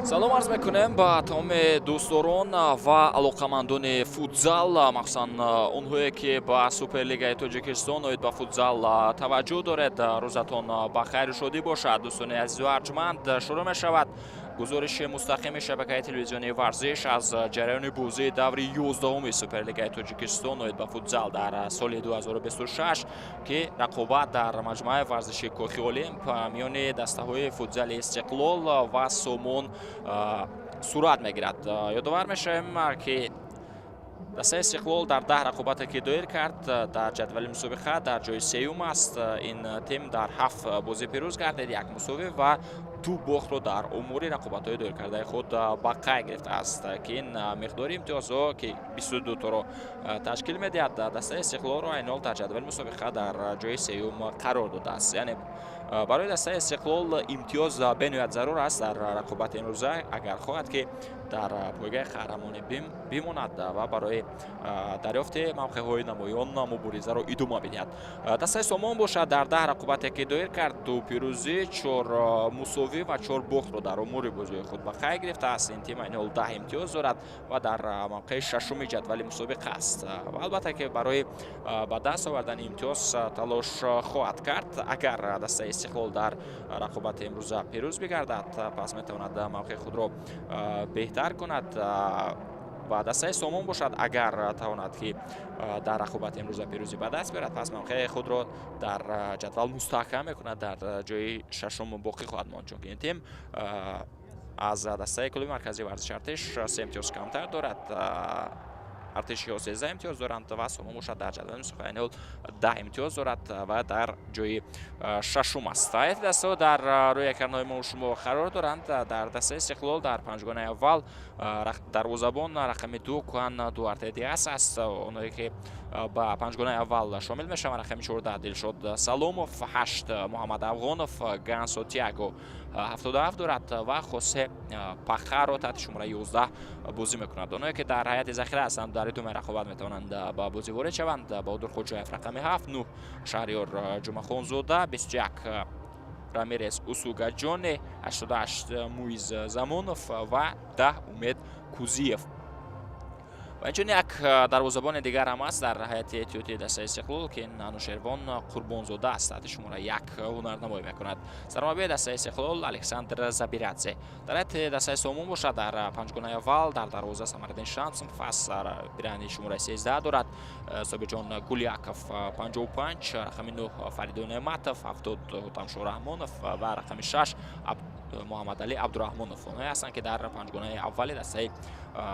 салом арз мекунем ба тамоми дӯстдорон ва алоқамандони футзал, махсусан онҳое ки ба Суперлигаи Тоҷикистон оид ба футзал таваҷҷӯҳ доред. Рӯзатон ба хайру шодӣ бошад. Дӯстони азизу арҷманд, шурӯъ мешавад гузориши мустақими шабакаи телевизионии варзиш аз ҷараёни бозии даври 11-уми Суперлигаи Тоҷикистон оид ба футзал дар соли 2026 ки рақобат дар маҷмӯаи варзиши Кохи Олимп миёни дастаҳои футзали Истиқлол ва Сомон сурат мегирад. Ёдовар мешавем ки дастаи Истиқлол дар 10 рақобате ки доир кард дар ҷадвали мусобиқа дар ҷои сеюм аст. Ин тим дар 7 бозӣ пирӯз гардид, 1 мусовӣ ва 2 бохтро дар омори рақобатҳои доиркардаи худ ба қай гирифтааст ки ин миқдори имтиёзҳо ки 22 торо ташкил медиҳад дастаи Истиқлолро айни ҳол дар ҷадвали мусобиқа дар ҷои сеюм қарор додааст. Яъне барои дастаи Истиқлол имтиёз бениҳоят зарур аст дар рақобати имрӯза, агар хоҳад ки дар пойгаи қаҳрамонӣ бимонад ва барои дарёфти мавқеъҳои намоён муборизаро идома бидиҳад. Дастаи Сомон бошад дар 10 рақобате ки доир кард, 2 пирӯзӣ, 4 мусовӣ ва 4 бохтро дар омори бозиҳои худ ба қай гирифтааст. Ин тим айни ҳол 10 имтиёз дорад ва дар мавқеи шашуми ҷадвали мусобиқа аст. Ва албатта ки барои ба даст овардани имтиёз талош хоҳад кард. Агар дастаи Истиқлол дар рақобати имрӯза пирӯз бигардад, пас метавонад мавқеъи худро беҳтар кунад. Ва дастаи Сомон бошад, агар тавонад ки дар рақобати имрӯза пирӯзӣ ба даст биёрад, пас мавқеъи худро дар ҷадвал мустаҳкам мекунад, дар ҷои шашум боқӣ хоҳад монд, чунки ин тим аз дастаи клуби марказии варзиши Артиш 3 имтиёз камтар дорад. Артиш 13 имтиёз доранд ва Сомон бошад дар ҷадвали мусобиқа айни ҳол 10 имтиёз дорад ва дар ҷои шашум аст. Ҳайати дастаҳо дар рӯи экранҳои мо шумо қарор доранд. Дар дастаи Истиқлол дар панҷгонаи аввал дарвозабон рақами 2 Куан Дуарте Диас аст. онҳое ки ба панҷгонаи аввал шомил мешаванд: рақами 14 Дилшод Саломов, 8 Муҳаммад Афғонов, Гансо Тиаго 77 дорад ва Хосе Пахаро таҳти шумораи 11 бозӣ мекунад. онҳое ки дар ҳайати захира ҳастанд, дар идомаи рақобат метавонанд ба бозӣ ворид шаванд. Баҳодур Хоҷаев рақами 7, 9 Шаҳриёр Ҷумахонзода, 21 Рамирес Усугаҷоне, 88 Муиз Замонов ва 10 Умед Кузиев. ва инчунин як дарвозабони дигар ҳам аст дар ҳайати эҳтиётии дастаи Истиқлол ки ин Анушервон Қурбонзода аст. таҳти шумораи 1 ҳунарнамоӣ мекунад. Сармарбии дастаи Истиқлол Александр Забирадзе. дар ҳайати дастаи Сомон бошад, дар панҷгонаи аввал дар дарвоза Самариддин Шамсов аст. бирани шумораи 13 дорад. Собирҷон Гуляков 55, рақами 9 Фаридон Неъматов, 70 Ҳутамшор Раҳмонов ва рақами 6 Муҳаммад Али Абдураҳмонов. онҳое ҳастанд ки дар панҷгонаи аввали дастаи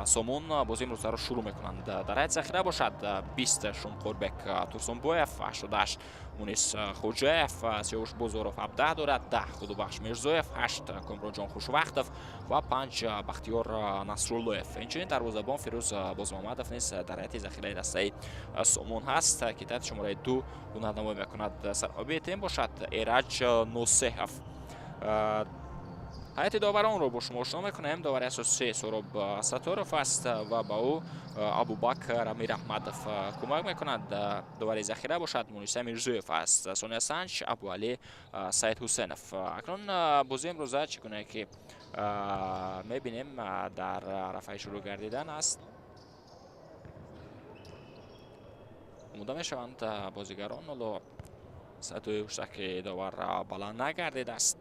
Сомон бозии имрӯзаро шурӯъ мекунанд. дар ҳайати захира бошад 20 Шумқурбек Турсунбоев, 88 Мунис Хоҷаев, Сиёвуш Бозоров 17 дорад, 10 Худубахш Мирзоев, 8 Комронҷон Хушвақтов ва 5 Бахтиёр Насруллоев. инчунин дарвозабон Фирӯз Бозмуҳаммадов низ дар ҳайати захираи дастаи Сомон ҳаст ки таҳти шумораи 2 ҳунарнамоӣ мекунад. Сармарбии тим бошад Эраҷ Носеҳов. ҳайати доваронро бо шумо ошно мекунем. довари асосии Сороб Сатторов аст ва ба ӯ Абубакр Амираҳмадов кӯмак мекунад. довари захира бошад Муниса Мирзоев аст. Сония Санч, Абуали Саидҳусенов. акнун бозии имрӯза чӣ гуна ки мебинем дар рафаи шурӯъ гардидан аст. омода мешаванд бозигарон. ҳоло сатҳои хуштаки довар баланд нагардидааст.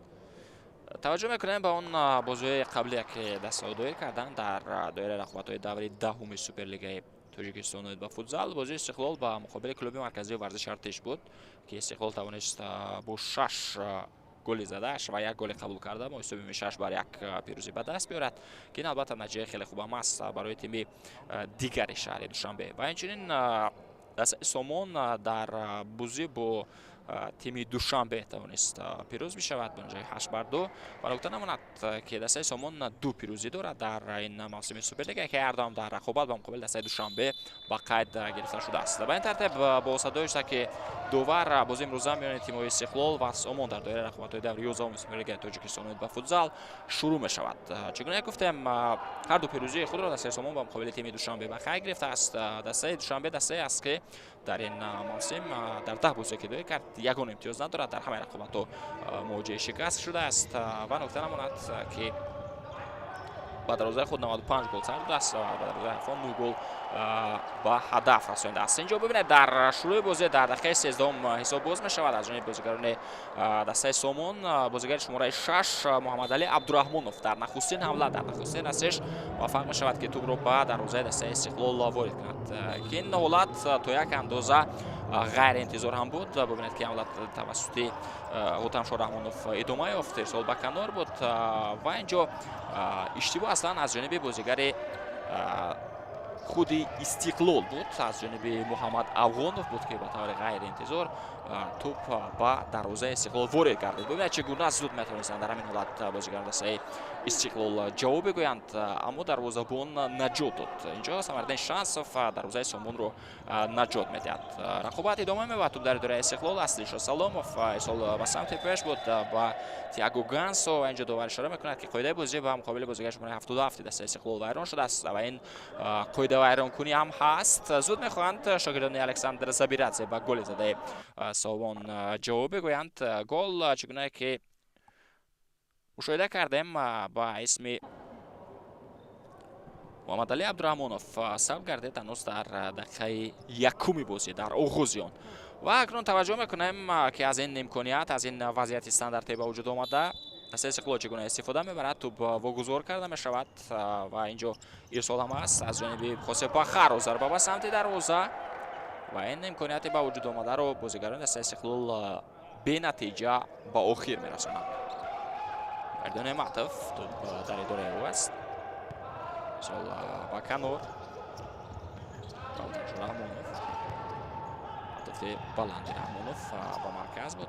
таваҷҷӯҳ мекунем ба он бозиҳои қаблие ки дастаҳо доир карданд дар доираи рақобатҳои даври 10-уми Суперлигаи Тоҷикистон оид ба футзал. бозии Истиқлол ба муқобили клуби марказии варзиши Артиш буд ки Истиқлол тавонист бо 6 голи задаш ва 1 голи қабул карда бо ҳисоби 6-1 пирӯзӣ ба даст биёрад ки ин албатта натиҷаи хеле хуб ҳам аст барои тими дигари шаҳри Душанбе. ва инчунин дастаи Сомон дар бозӣ бо тими Душанбе тавонист пирӯз бишавад ба ҷои 8-2. ва нукта намонад ки дастаи Сомон 2 пирӯзӣ дорад дар ин мавсими Суперлига ки ҳардуам дар рақобат ба муқобили дастаи Душанбе ба қайд гирифта шудааст. ба ин тартиб бо садои ки довар бозии имрӯза миёни тимҳои Истиқлол ва Сомон дар доираи рақобатҳои даври 11-уми Суперлигаи Тоҷикистон оид ба футзал шурӯъ мешавад. чӣ гуна гуфтем, ҳарду пирӯзии худро дастаи Сомон ба муқобили тими Душанбе ба қай гирифтааст. дастаи Душанбе дастае аст ки дар ин мавсим дар 10 бозие ки доир кард ягон имтиёз надорад. дар ҳамаи рақобатҳо мувоҷиҳи шикаст шудааст. ва нукта намонад ки ба дарвозаи худ 95 гол сар даст ва ба дарвозаи ҳафон 9 гол ба ҳадаф расонида аст. Инҷо бибинед дар шурӯи бозӣ дар дақиқаи 13 ҳисоб боз мешавад аз ҷониби бозигарони дастаи Сомон. Бозигари шумораи 6 Муҳаммадалӣ Абдураҳмонов дар нахустин ҳамла дар нахустин расиш муваффақ мешавад ки тӯбро ба дарвозаи дастаи Истиқлол ворид кунад. Ки ин ҳолат то як андоза ғайриинтизор ҳам буд. Бибинед ки ҳамла тавассути Ҳутамшор Раҳмонов идома ёфт, ирсол ба канор буд ва инҷо иштибоҳ аслан аз ҷониби бозигари худи Истиқлол буд, аз ҷониби Муҳаммад Афғонов буд ки ба таври ғайриинтизор туп ба дарвозаи Истиқлол ворид гардид. Бибинед чӣ гуна зуд метавонистанд дар ҳамин ҳолат бозигарони дастаи Истиқлол ҷавоб бигӯянд, аммо дарвозабон наҷот дод. Инҷо Самариддин Шансов дарвозаи Сомонро наҷот медиҳад. Рақобат идома меёбад. Тӯбдари дораи Истиқлол аст. Дилшод Саломов ирсол ба самти пеш буд ба Тиаго Гансо ва инҷо довар ишора мекунад ки қоидаи бозӣ ба муқобили бозигари шумораи 77 дастаи Истиқлол вайрон шудааст ва ин қоида вайронкунӣ ҳам ҳаст. Зуд мехоҳанд шогирдони Александр Забирадзе ба голи задаи Сомон ҷавоб бигӯянд. Гол чӣ гунае ки мушоҳида кардем ба исми Муҳаммадалӣ Абдураҳмонов сабт гардид ҳанӯз дар дақиқаи якуми бозӣ дар оғози он. Ва акнун таваҷҷӯҳ мекунем ки аз ин имконият, аз ин вазъияти стандарти ба вуҷуд омада дастаи Истиқлол чӣ гуна истифода мебарад. Тӯб вогузор карда мешавад ва инҷо ирсол ҳам аст аз ҷониби Хосеп Ахаро. Зарба ба самти дарвоза ва ин имконияти ба вуҷуд омадаро бозигарони дастаи Истиқлол бенатиҷа ба охир мерасонанд. Фардони Матов тӯб дар идораи ӯ аст. Ирсол ба канор. Ҳутамшор Раҳмонов. Матофи баланди Раҳмонов ба марказ буд.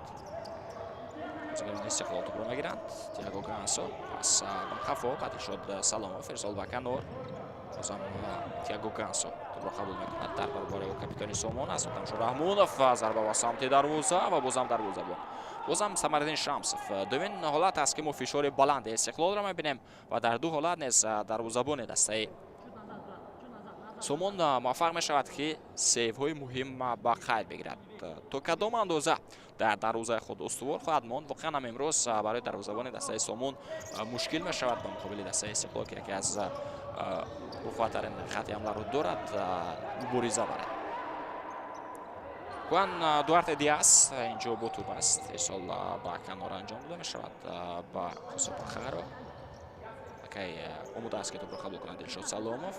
Бозигарони Истиқлол тӯбро мегиранд. Тиаго Гансо пас ба хафо ба Дилшод Саломов. Ирсол ба канор. бозам Тиаго Гансо тӯбро қабул мекунад. Дар баробари капитони Сомон аст Ҳутамшор Раҳмонов. Зарба ба самти дарвоза ва бозам дарвозабон. бозам Самариддин Шамсов. Дуюмин ҳолат аст ки мо фишори баланди Истиқлолро мебинем ва дар ду ҳолат низ дарвозабони дастаи Сомон муваффақ мешавад ки сейвҳои муҳим ба қайд бигирад. То кадом андоза дар дарвозаи худ устувор хоҳад монд. Воқеан ҳам имрӯз барои дарвозабони дастаи Сомон мушкил мешавад ба муқобили дастаи Истиқлол ки яке аз пурхатарин хатти ҳамларо дорад мубориза барад. Хуан Дуарте Диас инҷо бо тӯб аст. Ирсол ба канор анҷом дода мешавад ба Хосеп Ахаро. Акай омода аст ки тӯбро қабул кунад Дилшод Саломов.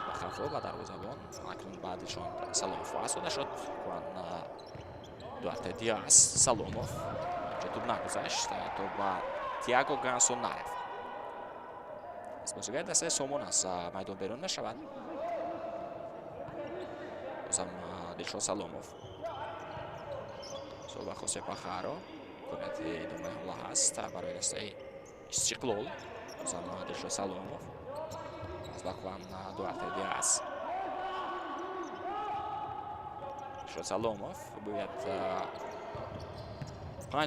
Ба хафо ба дарвозабон. Акнун ба Дилшод Саломов вас дода шуд. Хуан Дуарте Диас Саломов. Инҷо тӯб нагузашт. Тӯб ба Тиаго Гансо нарефт. Аз бозигари дастаи Сомон аз майдон берун мешавад. бозам Дилшод Саломов. Ба Хосеп Ахаро. Имконияти идомаи ҳамла ҳаст барои дастаи Истиқлол. Бозам Дилшод Саломов. аз ба Хуан Дуарте Диас. Дилшод Саломов бояд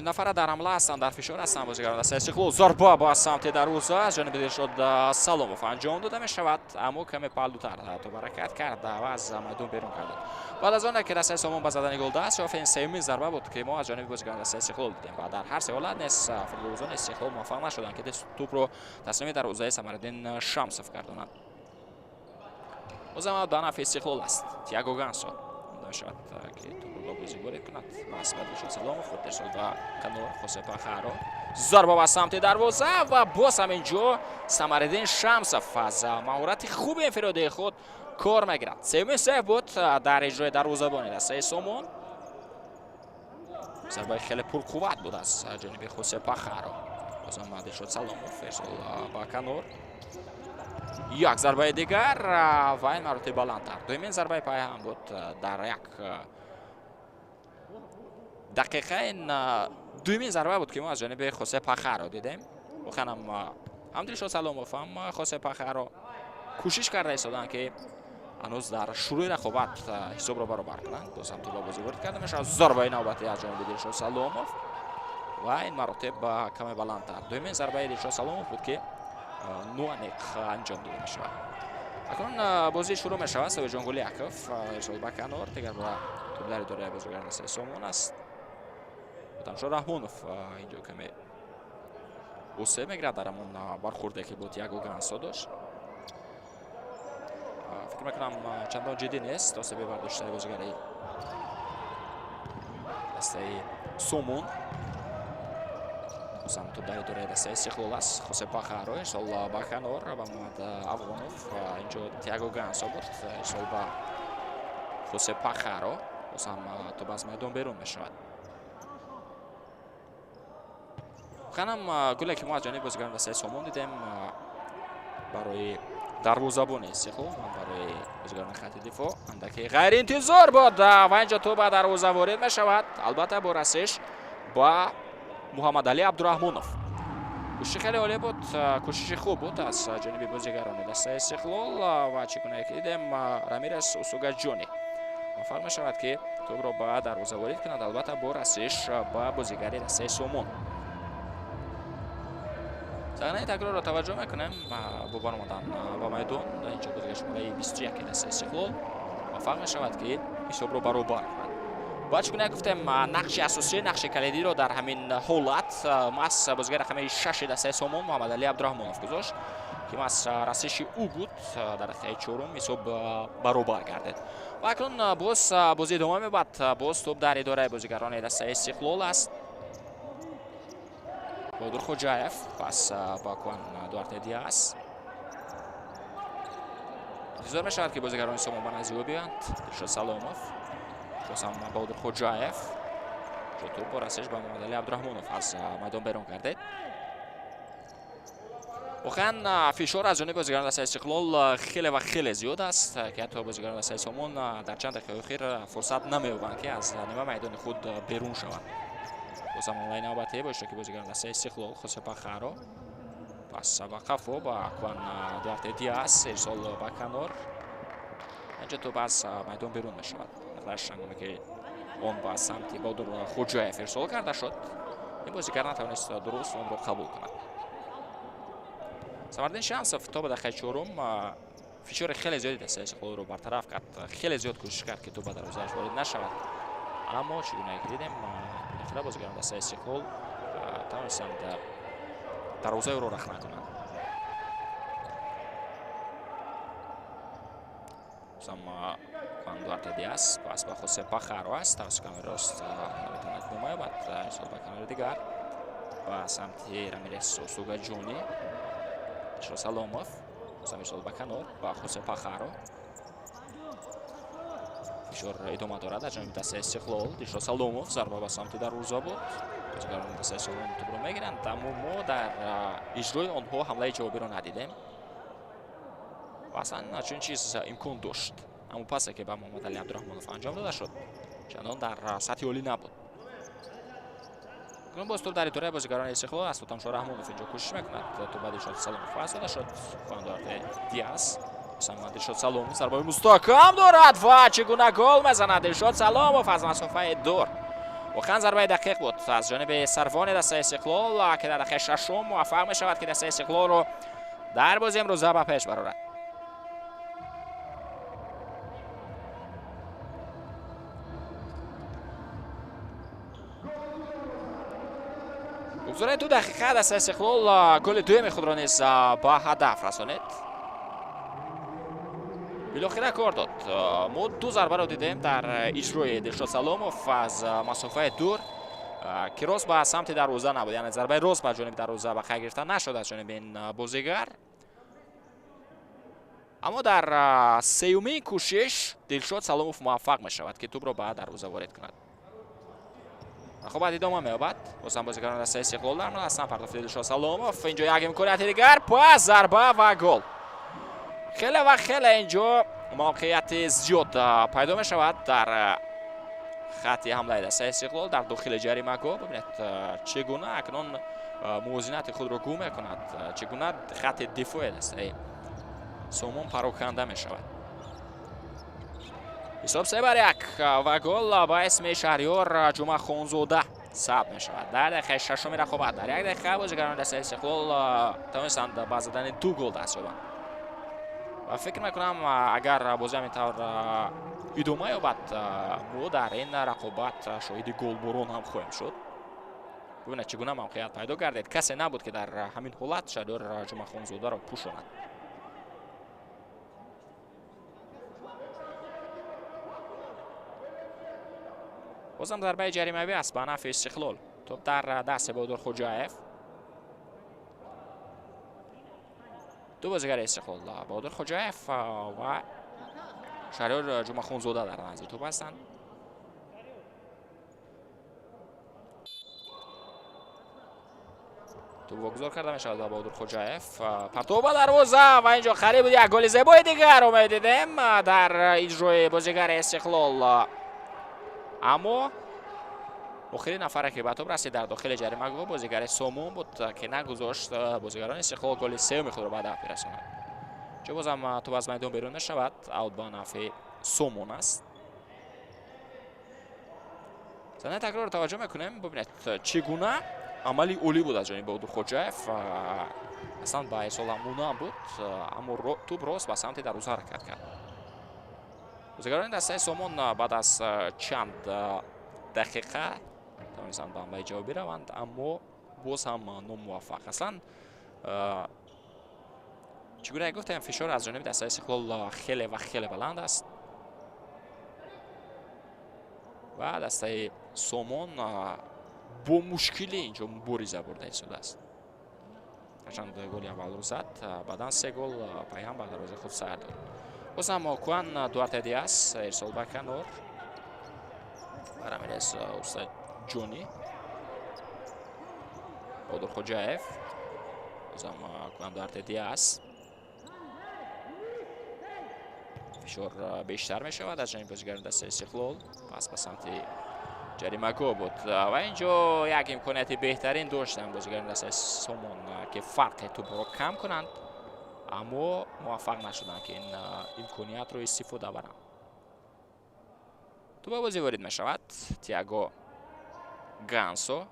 нафара дар ҳамла ҳастанд, дар фишор ҳастанд бозигарони дастаи Истиқлол. Зарба ба самти дарвоза аз ҷониби Дилшод Саломов анҷом дода мешавад, аммо каме паллутар тӯб ҳаракат кард ва аз майдон берун кард. баъд аз оне ки дастаи Сомон ба задани гол даст ёфт, ин сеюмин зарба буд ки мо аз ҷониби бозигарони дастаи Истиқлол дидем ва дар ҳар се ҳолат низ футболбозони Истиқлол муваффақ нашуданд ки тӯбро таслими дарвозаи Самариддин Шамсов гардонанд. бозам ба нафи Истиқлол аст. Тиаго Гансо мешавад ки тӯбро ба бозӣ ворид кунад. Бас ба Дилшод Саломов худ Ирсол ба канор Хосеп Ахаро. зарба ба самти дарвоза ва боз ҳам инҷо Самариддин Шамсов аз маҳорати хуби инфиродии худ кор мегирад. Сеюмин сейв буд дар иҷрои дарвозабони дастаи Сомон. зарбаи хеле пурқувват буд аз ҷониби Хосеп Ахаро. бозам Дилшод Саломов. Ирсол ба канор. як зарбаи дигар ва ин мароти баландтар. дуюмин зарбаи пай ҳам буд дар як дақиқа. ин дуюмин зарба буд ки мо аз ҷониби Хосеп Ахаро дидем. воқеан ҳам Дилшод Саломов ҳам Хосеп Ахаро кӯшиш карда истоданд ки ҳанӯз дар шурӯи рақобат ҳисобро баробар кунанд. боз ҳам тӯб ба бозӣ ворид карда мешавад. зарбаи навбатӣ аз ҷониби Дилшод Саломов ва ин маротиб каме баландтар. дуюмин зарбаи Дилшод Саломов буд ки нуаниқ анҷом дода мешавад. акнун бозӣ шурӯъ мешавад. Совиҷон Гулияков. Ирсол ба канор. дигар ба тӯбдари дораи бозигарони дастаи Сомон аст. Ҳутамшор Раҳмонов инҷо каме بوسه میگیرد در همون برخورده که بود یاگو گانسادوش. فکر میکنم چندان جدی نیست دسته برداشته بازیگری دسته سومون. سام تو داری دوره دسته استقلال است. خوسه پاخارو اشتال باکانور و محمد افغانوف. اینجا تیاگو گانسا بود اشتال با خوسه پاخارو. سام تو باز میدون بیرون میشود. خانم گله که ما از جانب بازیگران دسته سومون دیدیم برای دروازه‌بان استقلال و برای بازیگران خط دفاع اندکی غیر انتظار بود و اینجا تو با دروازه وارد میشود. البته با رسش با محمد علی عبدالرحمنوف. کوشش خیلی عالی بود، کوشش خوب بود از جانب بازیگران دسته استقلال و چگونه که دیدیم رامیرس اوسوگاجونی موفق میشود که توپ را با دروازه وارد کند. البته با رسش با بازیگری دسته سومون. صحنه تکرار را توجه میکنیم با برآمدن با میدان اینجا بازیگر شماره 21 دسته استقلال موفق میشود که حساب را برابر کند. با چگونه گفتیم نقش اساسی نقش کلیدی را در همین حالت ماس بازیگر رقم 6 دسته سومون محمد علی عبدالرحمنوف گذاشت که ماس رسش او بود در دقیقه 4 حساب برابر گردید. و اکنون باز بازی ادامه می‌یابد. باز توپ در اداره بازیگران دسته استقلال است. بادر خوجایف پس با کوان دوارته دیاس. انتظار می‌شود که بازیگران سومون به نزدیک بیایند. دلشاد سلاموف بازم بادر خوجایف توپ با رسش با محمد علی عبدالرحمنوف از میدان بیرون گردید. واقعا فشار از جانب بازیگران دسته استقلال خیلی و خیلی زیاد است که حتی بازیگران دسته سومون در چند دقیقه اخیر فرصت نمی‌یابند که از نیمه میدان خود بیرون شوند. بازم آنلاین نوبتی با اشتراک بازیگران دسته استقلال خوسه پاخارو پس با قفو با کوان دوارته دیاس ارسال باکانور. اینجا توپ از میدان بیرون می‌شود. رشنگونه که اون با سمتی بادر خوجایف ارسال کرده شد. این بازیگر نتوانست درست اون رو قبول کند. سمردین شانسوف تا به دقیقه 4 فشار خیلی زیادی دسته استقلال رو برطرف کرد. خیلی زیاد کوشش کرد که توپ به دروازه‌اش وارد نشود. اما چگونه که دیدیم داخل بازیگران دسته استقلال توانستند دروازه رو رخنه کنند. سما کوان دوارته دیاس پس با خوسه پاخارو است. توسط کامر راست میتواند نمایابد ارسال به کانال دیگر با سمتی رامیرس اوسوگاجونی. دلشاد سلاموف بازم ارسال به کانال با خوسه پاخارو. فشار ادامه دارد از جانب دسته استقلال. دلشاد سلاموف ضربه به سمت دروازه بود. بازیگران دسته استقلال توپ را میگیرند اما ما در اجرای آنها حمله جوابی را ندیدیم و اصلا چون چیز امکان داشت اما پسی که به محمد علی عبدالرحمنوف انجام داده شد چندان در سطح عالی نبود. کنون باز توپ در اداره بازیگران استقلال است. ستمشار رحمانوف اینجا کوشش میکند. توپ به دلشاد سلاموف پاس داده شد. کوان دوارته دیاس دلشاد سلاموف ضربه مستحکم دارد و چگونه گل میزند دلشاد سلاموف از مسافه دور. واقعا ضربه دقیق بود از جانب سروان دسته استقلال که در دقیقه 6 موفق میشود که دسته استقلال رو در بازی امروز به پیش برارد. بگذارید 2 دقیقه دسته استقلال گل دوم خود را نیز با هدف رسانید. بالاخره کار داد. ما 2 ضربه را دیدیم در اجرای دلشاد سلاموف از مسافه دور که راست به سمت دروازه نبود، یعنی ضربه راست به جانب دروازه به خیر گرفتن نشد از جانب این بازیگر. اما در سومین کوشش دلشاد سلاموف موفق میشود که توپ را به دروازه وارد کند. خب بعد ادامه می‌یابد. بازم بازیگران دسته استقلال در حمله هستند. پرداخت دلشاد سلاموف اینجا یک امکانیت دیگر پس ضربه و گل. خیلی و خیلی اینجا موقعیت زیاد پیدا می‌شود در خط حمله دسته استقلال در داخل جریمه گاه. ببینید چگونه اکنون موازنت خود را گم می‌کند، چگونه خط دفاع دسته سومون پراکنده می‌شود. حساب 3-1 و گل با اسم شهریار جمعه خانزاده ثبت می‌شود. در دقیقه 6 رقابت در 1 دقیقه بازیگران دسته استقلال توانستند با زدن 2 گل دست یابند. و فکر میکنم اگر بازی همینطور ادامه یابد ما در این رقابت شاهد گل باران هم خواهیم شد. ببینید چگونه موقعیت پیدا گردید. کسی نبود که در همین حالت شهریار جمعه‌خانزاده را پوشاند. بازم ضربه جریمه‌ای است به نفع استقلال. توپ در دست بهادر خوجایف. دو بازیگر استقلال، بهادر خوجایف و شهریار جمعه‌خانزاده در نزد توپ هستند. توپ واگذار کرده میشود به بهادر خوجایف. پرتو به دروازه و اینجا خری بود. یک گل زیبای دیگر رو دیدیم در اجرای بازیگر استقلال، اما آخرین نفره که به توپ رسید در داخل جریمه بازیگر سومون بود که نگذاشت بازیگران استقلال گل سوم خود را به هدف برسانند. چه بازم توپ از میدان بیرون نشود، اوت به نفع سومون است. صحنه تکرار توجه میکنیم. ببینید چگونه عملی اولی بود از جانب بهادر خوجایف. اصلا با اصال مونام بود، اما توپ راست به سمت دروازه حرکت کرد. بازیگران دسته سومون بعد از چند دقیقه توانستند به حمله جواب بروند، اما باز هم ناموفق. اصلا چگونه گفتم فشار از جانب دسته استقلال خیلی بلند است و دسته سومون با مشکلی اینجا مبارزه برده ایستاده است. هرچند گل اول رو زد، بعدا سه گل پیام به دروازه خود سر داد. باز هم کوان دوارته دیاز ارسال به کنار برمی‌رسد استاد جونی. بهادر خوجایف، باز هم کوان دوارته دیاز. فشار بیشتر می شود از جانب بازیگران دسته استقلال. پس به سمت جریمه بود و اینجا یک امکانیت بهترین داشتن بازیگران دسته سومون که فرق توپ را کم کنند، اما موفق نشدند که این امکانیت رو استفاده برند. توپ بازی وارد می شود. تییاگو گانسو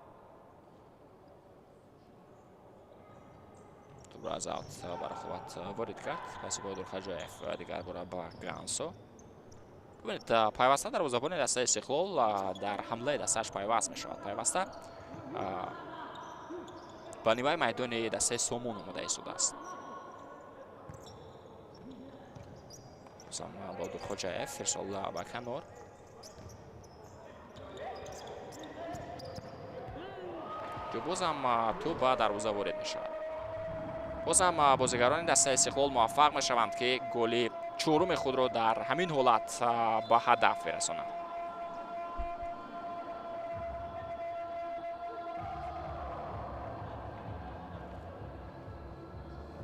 توپ را از اوت برای خود وارد کرد. پس بهادر خوجایف دیگر بار به گانسو. ببینید پیوسته دروازه‌بان دسته استقلال در حمله دستش پیوست می شود. پیوسته به نیمه میدان دسته سومون آماده ایستاده است. بهادر خوجایف ارسال به کنار. جو بازم تو به دروازه وارد می شود. بازم بازیگران دسته استقلال موفق می شوند که گل چهارم خود را در همین حالت به هدف برسانند.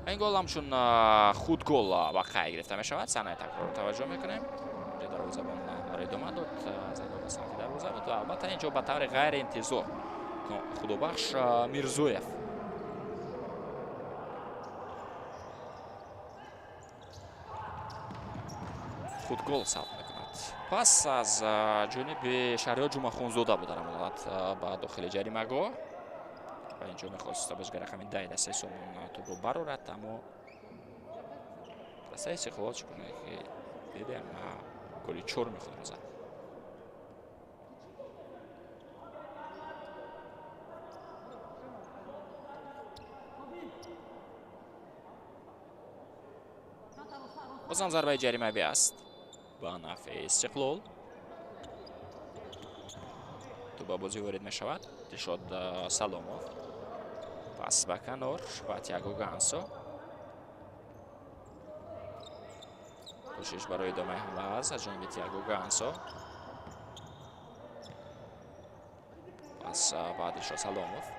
این گل همچون خود گل واقع گرفته می شود. صحنه تکرار توجه میکنیم. اینجا دروازه‌بان ادامه داد، زد به سمت دروازه بود و البته اینجا به طور غیر انتظار خدابخش میرزویف خود گل ثبت میکند. پس از جانب شهریار جمعه‌خانزاده بود در حملات به داخل جریمه و اینجا میخواست بازیگر رقم 10 دسته سومون توپ رو برآورد، اما دسته استقلال چگونه که دیدیم گل چهارم خود رو زد. بازم ضربه جریمه‌ای است به نفع استقلال. تو با بازی وارد می شود. دلشاد سلاموف پس به کنار و تییاگو گانسو. کوشش برای ادامه حمله است از جانب تییاگو گانسو. پس بعد دلشاد سلاموف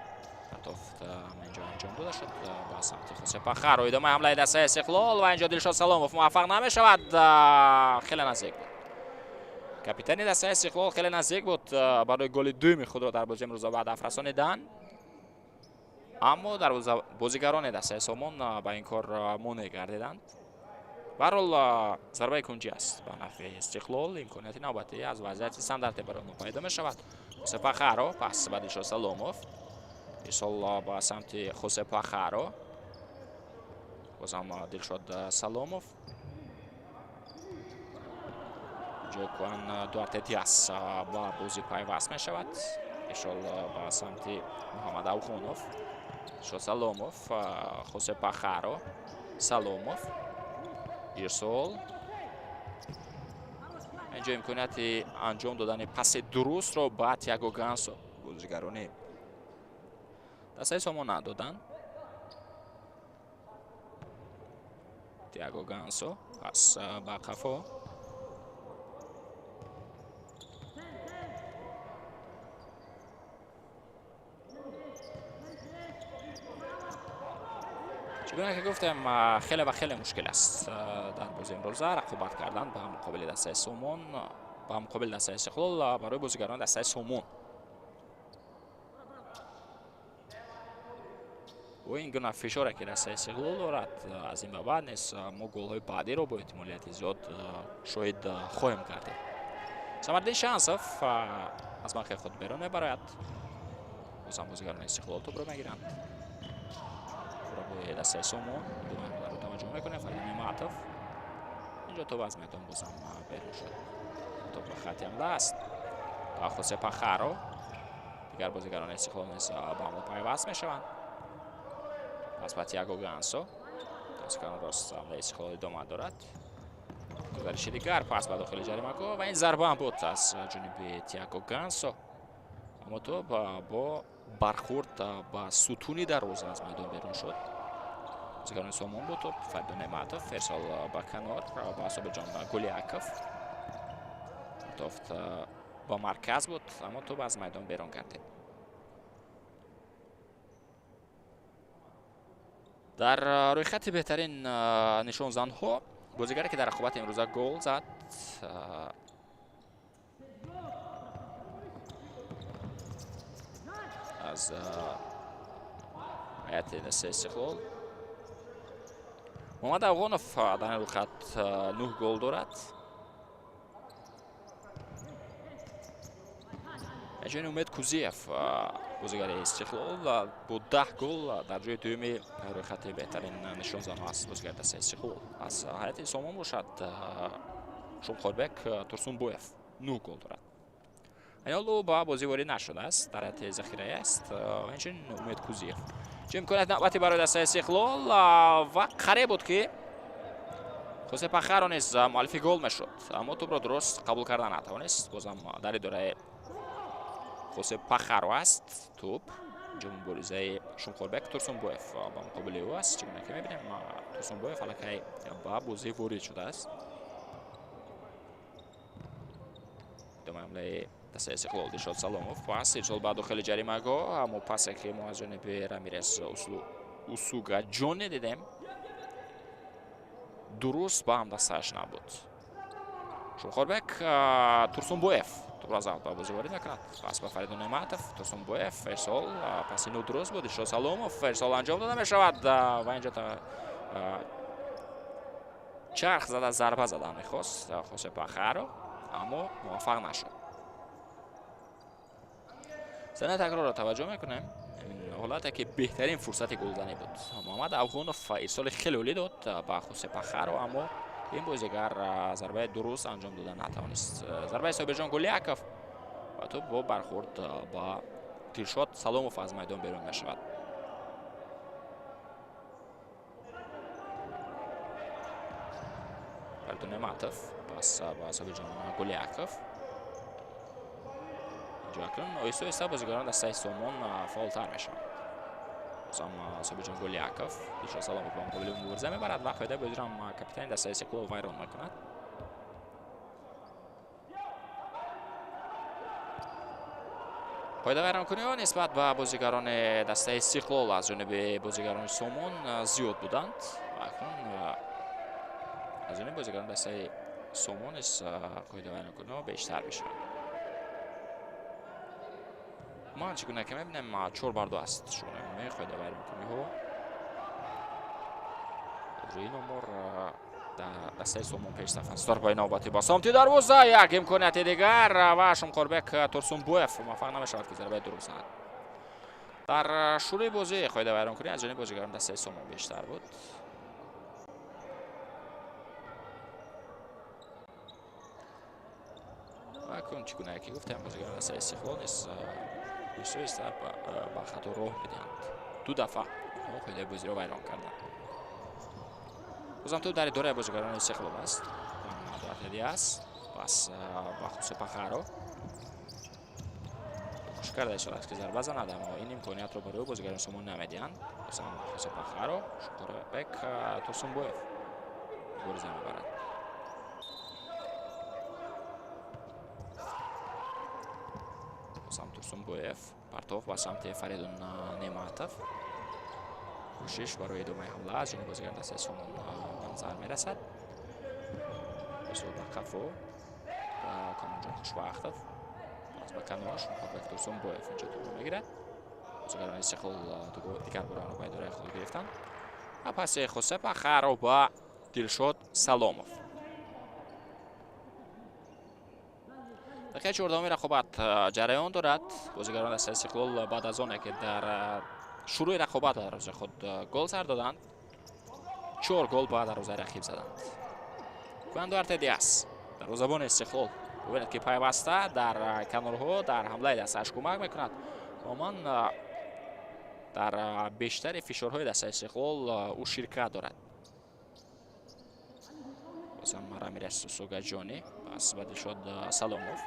توفت اینجا انجام داده شد با سمت خوسه پخر و ادامه حمله دسته استقلال و اینجا دلشاد سلاموف موفق نمی شود. خیلی نزدیک بود. کاپیتان دسته استقلال خیلی نزدیک بود برای گل دوم خود را در بازی امروز به هدف رسانیدن، اما در بازیگران دسته سومون به این کار مانع گردیدند. به هر حال ضربه کنجی است به نفع استقلال. امکانیت نوبتی از وضعیت استاندارد برای آنها پیدا می شود. خوسه پخر پس به دلشاد سلاموف ارسال به سمت خوسه پخر. بازم دلشاد سلاموف. اینجا کوان دوارته دیاز با بازی پیوست می شود. ارسال به سمت محمد اوخونوف. شو سلاموف، خوسه پاخارو، سلاموف، ارسال. اینجا امکانیت انجام دادن پاس درست رو با تییاگو گانسو بازیگران دسته سومون ندادن. تییاگو گانسو پس با قفا. چگونه که گفتم خیلی مشکل است در بازی امروز رقابت کردن با مقابل دسته سومون، با مقابل دسته استقلال برای بازیگران دسته سومون. و این گونه فشاری که دسته استقلال دارد از این به بعد نیست ما گل‌های بعدی رو با احتمالیت زیاد شاید خواهیم کرد. سمردین شانسوف از منطقه خود بیرون میبرد. بازم بازیگران استقلال توپ رو میگیرند. برای دسته سومون دوم رو توجه میکنه فرید نعمتوف. اینجا توپ از میدان بازم بیرون شد. توپ به خط حمله است. با خوسه پاخارو. دیگر بازیگران استقلال نیز با هم پیوست میشوند. پس با تییاگو گانسو. بازیکن راست حمله استقلال ادامه دارد. گزارش دیگر پس به داخل جریمه و این ضربه هم بود از جانب تییاگو گانسو. اما تو با برخورد با ستونی دروازه از میدان بیرون شد. بازیکن سومون بود توپ فرید نعمتوف ارسال با کنار با حساب جان گلیاکوف. توفت با مرکز بود اما توپ از میدان بیرون کرده. در روی خط بهترین نشان زنها بازیگری که در رقابت امروزه گل زد از هیئت دسته استقلال محمد اوخونوف در این روی خط 9 گل دارد. اینجا امید کوزیف بازیگر استقلال با 10 گل در جای دومی روی خط بهترین نشان زنها است بازیگر دسته استقلال. از هیئت سومون باشد شمخوربک تورسونبویف 9 گل دارد. اینالو با بازیواری نشده است در حالت ذخیره است. اینچنین امید کوزیف چه امکانیت نوبتی برای دسته استقلال و قریب بود که خوسه پاخارو نیز مؤلف گل میشد اما توپ را درست قبول کردن نتوانست. بازم در اداره خوسه پاخارو است. توپ اینجا مبارزه شمخوربک تورسونبویف با مقابل او است. چگونه که میبینیم تورسونبویف حالا با بازی وارد شده است. ادامه حمله دسته استقلال دشاد سلاموف پاس ارسال به داخل جریمه اما پاسی که ما از جانب رامیرز اوسوگا جون دیدیم درست با هم دستش نبود. شمخوربک تورسونبویف توپ را زد با بازی وارد میکند. پاس به فرید نعمتوف تورسونبویف ارسال پاس اینو درست بود. دشاد سلاموف ارسال انجام داده میشود و اینجا چرخ زده ضربه زدن میخواست خوسه پاخارو اما موفق نشد. سنه تکرار را توجه میکنیم. این حالتی که بهترین فرصت گلزنی بود. محمد اوخونوف ارسال خیلی عالی داد با خوسه پاخارو اما این بازیگر ضربه درست انجام دادن نتوانست. ضربه حساب جان گلیاکوف و تو با برخورد با دلشاد سلاموف از میدان بیرون میشود. فرید نعمتوف پس با حساب جان گلیاکوف جاکن آیسته آیسته بازیگران دسته سومون فعالتر میشوند. بازم حساب جان گلیاکوف دلشاد سلاموف با مقابل مبارزه میبرد و قاعده بازی را کاپیتان دسته استقلال ویران میکند. پایده ویرانکنی ها نسبت به بازیگران دسته استقلال از جانب بازیگران سومون زیاد بودند و اکنون از جانب بازیگران دسته سومون پایده ویرانکنی ها بیشتر میشوند. ما چگونه که میبینیم 4-2 است شونه پایده ویرانکنی ها روی نمور دسته سومون پیشرفت است. ضربه نوبتی با سمت دروازه یک امکانیت دیگر و شمخوربک تورسونبویف موفق نمیشود که ضربه درست زند. در شروع بازی پایده ویرانکنی از جانب بازیگران دسته سومون بیشتر بود. و اکنون چگونه که گفتم بازیگران دسته استقلال نیز بسیار با خطا راه میدهند. دو دفعه خیلی بازی را ویران کردند. بازم تو در دوره بازیگران استقلال است. دو هدیه است. پس با خوش پخارو کوشش کرده شده است که ضربه زند، اما این امکانیت را برای بازیگران سومون نمیدهند. بازم خوش پخارو شکر بک تورسونبویف گل زمین برد. بازم تورسونبویف پرتاف به سمت فریدون نعمتов. کوشش برای ادامه حمله از جانب بازیکن دسته سومون به نظر میرسد. بسیار با کفو و کامونجان خوشبختov باز به کنارش محبت تورسونبویف اینجا توپ میگیرد. بازیکنان استقلال دیگر برای آن دوره خود گرفتند و پس خوسه پخارو با دلشاد سلاموف. دقیقه 14 رقابت جریان دارد. بازیکنان دسته استقلال بعد از آنکه در شروع رقابت در روز خود گل سر دادند، 4 گل بعد در روز رقیب زدند. کوندوارته دیاس در روزبان استقلال ببینید که پیوسته در کنارها در حمله دستش کمک میکند. عموما در بیشتر فشارهای دست استقلال او شرکت دارد. بازم رامیرس سوگاجونی پس بدل شد سلاموف.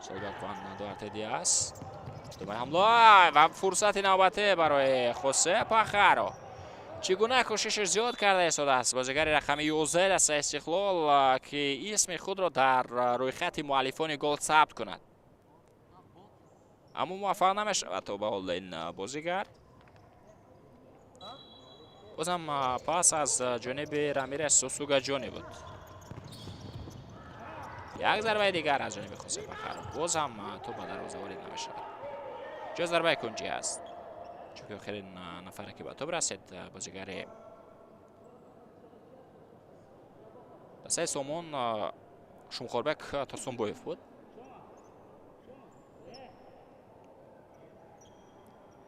صحبت کوندوارته دیاس دوباره حمله و فرصت نوبتی برای خوسه پخارو. چگونه کوشش زیاد کرده شده است بازیگر رقم 11 دست استقلال که اسم خود را در روی خط مؤلفان گل ثبت کند، اما موفق نمیشود تا به حال این بازیگر. بازم پاس از جانب رامیرس سوگاجونی بود. یک ضربه دیگر از جانب خوسه پخارو. بازم تو به دروازه وارد نمیشود. جز ضربه کنجی است، چون آخرین نفر که به توپ رسید بازیگر دسته سومون شومخوربک تورسونبویف بود.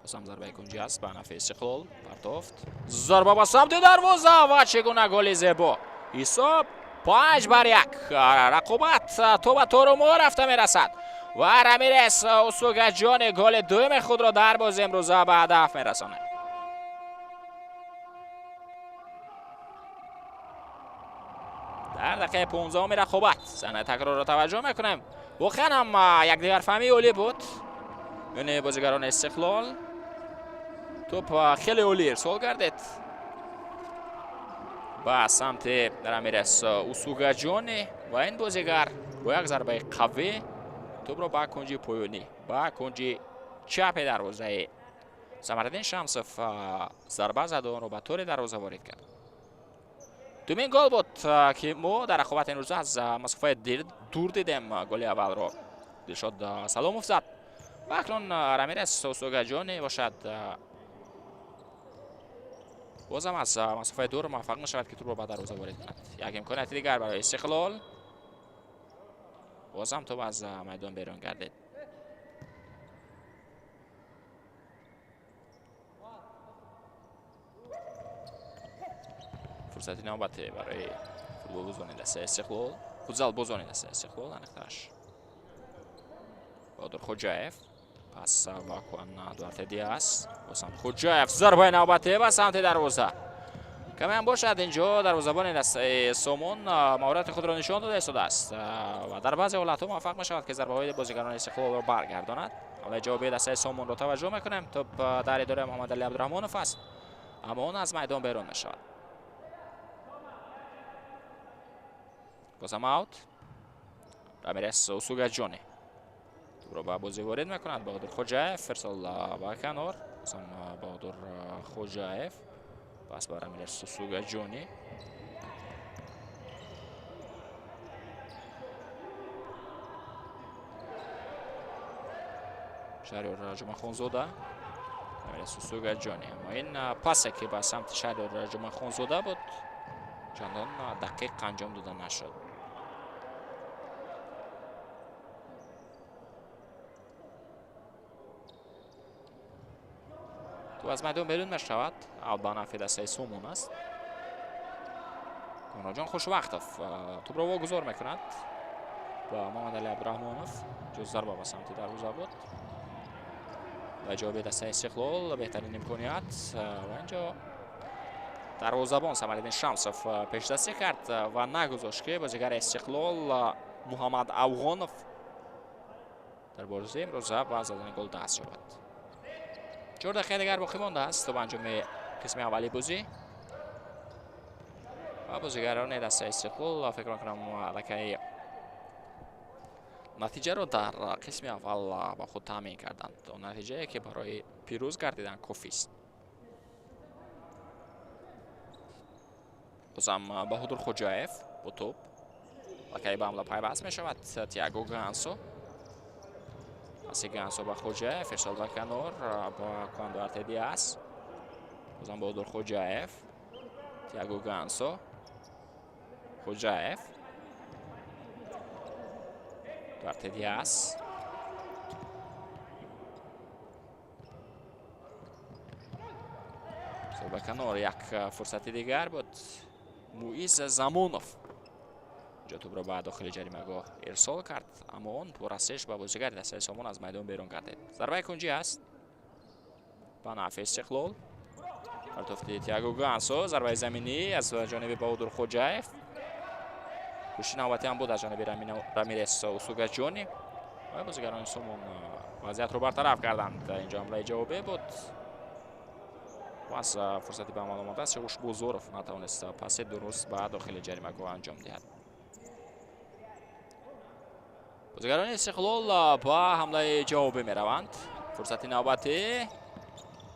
بازم ضربه کنجی است به نفع استقلال. پرتافت ضربه به سمت دروازه و چگونه گل زیبا. حساب 5-1. رقابت تو به تو رو ما رفته میرسد و رامیرس سوگاجونی گل دوم خود را در بازی امروزه به هدف میرساند. در دقیقه 15 رقابت صحنه تکرار را توجه میکنیم. واقعا هم یک دیگر فهمی عالی بود. یعنی بازیگران استقلال توپ خیلی عالی ارسال گردید به سمت رامیرس سوگاجونی و این بازیگر با یک ضربه قوی توپ را به کنجی پایانی به کنجی چپ دروازه ثمرالدین شمسوف ضربه زد و آن را به طور دروازه وارد کرد. دومین گل بود که ما در رقابت این روز از مسافت دور دیدیم. گل اول را دلشاد سلاموف زد و اکنون رامیرس سوگاجونی باشد بازم از مسافت دور موفق نشود که توپ را به دروازه وارد کند. یک امکانیت دیگر برای استقلال. بازم توپ از میدان بیرون گردید. فرصتی نوبتی برای فوتبال بازوانی دسته استقلال. فوتزال بازوانی دسته استقلال انختاش بادر خوجایف پس با کوندوارته دیاس. بازم خوجایف ضربه نوبتی به سمت دروازه. کمی هم باشد اینجا دروازه‌بان دسته سومون مهارت خود را نشان داده شده است و در بعضی حالت‌ها موفق می‌شود که ضربه‌های بازیکنان استقلال را برگرداند. حالا جوابی دسته سومون را توجه می‌کنیم. توپ در اداره محمد علی عبدالرحمنوف است، اما اون از میدان بیرون می‌شود. بازم اوت. رامیرس سوگاجونی توپ را به بازی وارد می‌کند. بهادر خوجایف ارسال به کنار. بازم بهادر خوجایف پس با رامیرس سوگاجونی. شهریار جمعه‌خانزاده رامیرس سوگاجونی. اما این پاسی که به سمت شهریار جمعه‌خانزاده بود چندان دقیق انجام داده نشد. تو از میدان بیرون می‌شود. اوت به نفع دسته سومون است. کاناجان خوشوقتov توپ را واگذار میکند. با محمد علی عبدالرحمانوف. جز ضربه به سمت دروازه بود و جواب دسته استقلال بهترین امکانیت و اینجا دروازه‌بان صمدالدین شمسов پیش دستی کرد و نگذاشت که بازیگر استقلال محمد افغانов در بازی امروز با زدن گل دست یابد. 4 دقیقه دیگر باقی مانده است تا به انجام قسم اولی بازی و بازیگران دسته استقلال فکر می‌کنم الکی نتیجه رو در قسم اول با خود تامین کردند. اون نتیجه که برای پیروز گردیدن کافی است. بازم بهادر خوجایف با توپ الکی به حمله پیوست می شود. تییاگو گانسو، پاس گانسو به خوجایف، ارسال به کنار با کواندوارته دیاز. بازم بهادر خوجایف، تییاگو گانسو، خوجایف، دوارته دیاز. به کنار یک فرصت دیگر بود. موئیز زمانوف اینجا توپ را به داخل جریمه‌گاه ارسال کرد اما اون پرسش به بازیگر دسته سامان از میدان بیرون گردید. ضربه کنجی است به نفع استقلال. پرتافت تییاگو گانسو، ضربه زمینی از جانب بهادر خوجایف. کوشش نوبتی هم بود از جانب رامیرس اوسوگاجونی و بازیگران سامان وضعیت رو برطرف کردند. اینجا حمله جوابی بود و از فرصتی به عمل آمده است. شوش بوزورف نتوانست پاس درست به داخل جریمه‌گاه انجام دهد. بازیگران استقلال با حمله جوابی می روند. فرصتی نوبتی،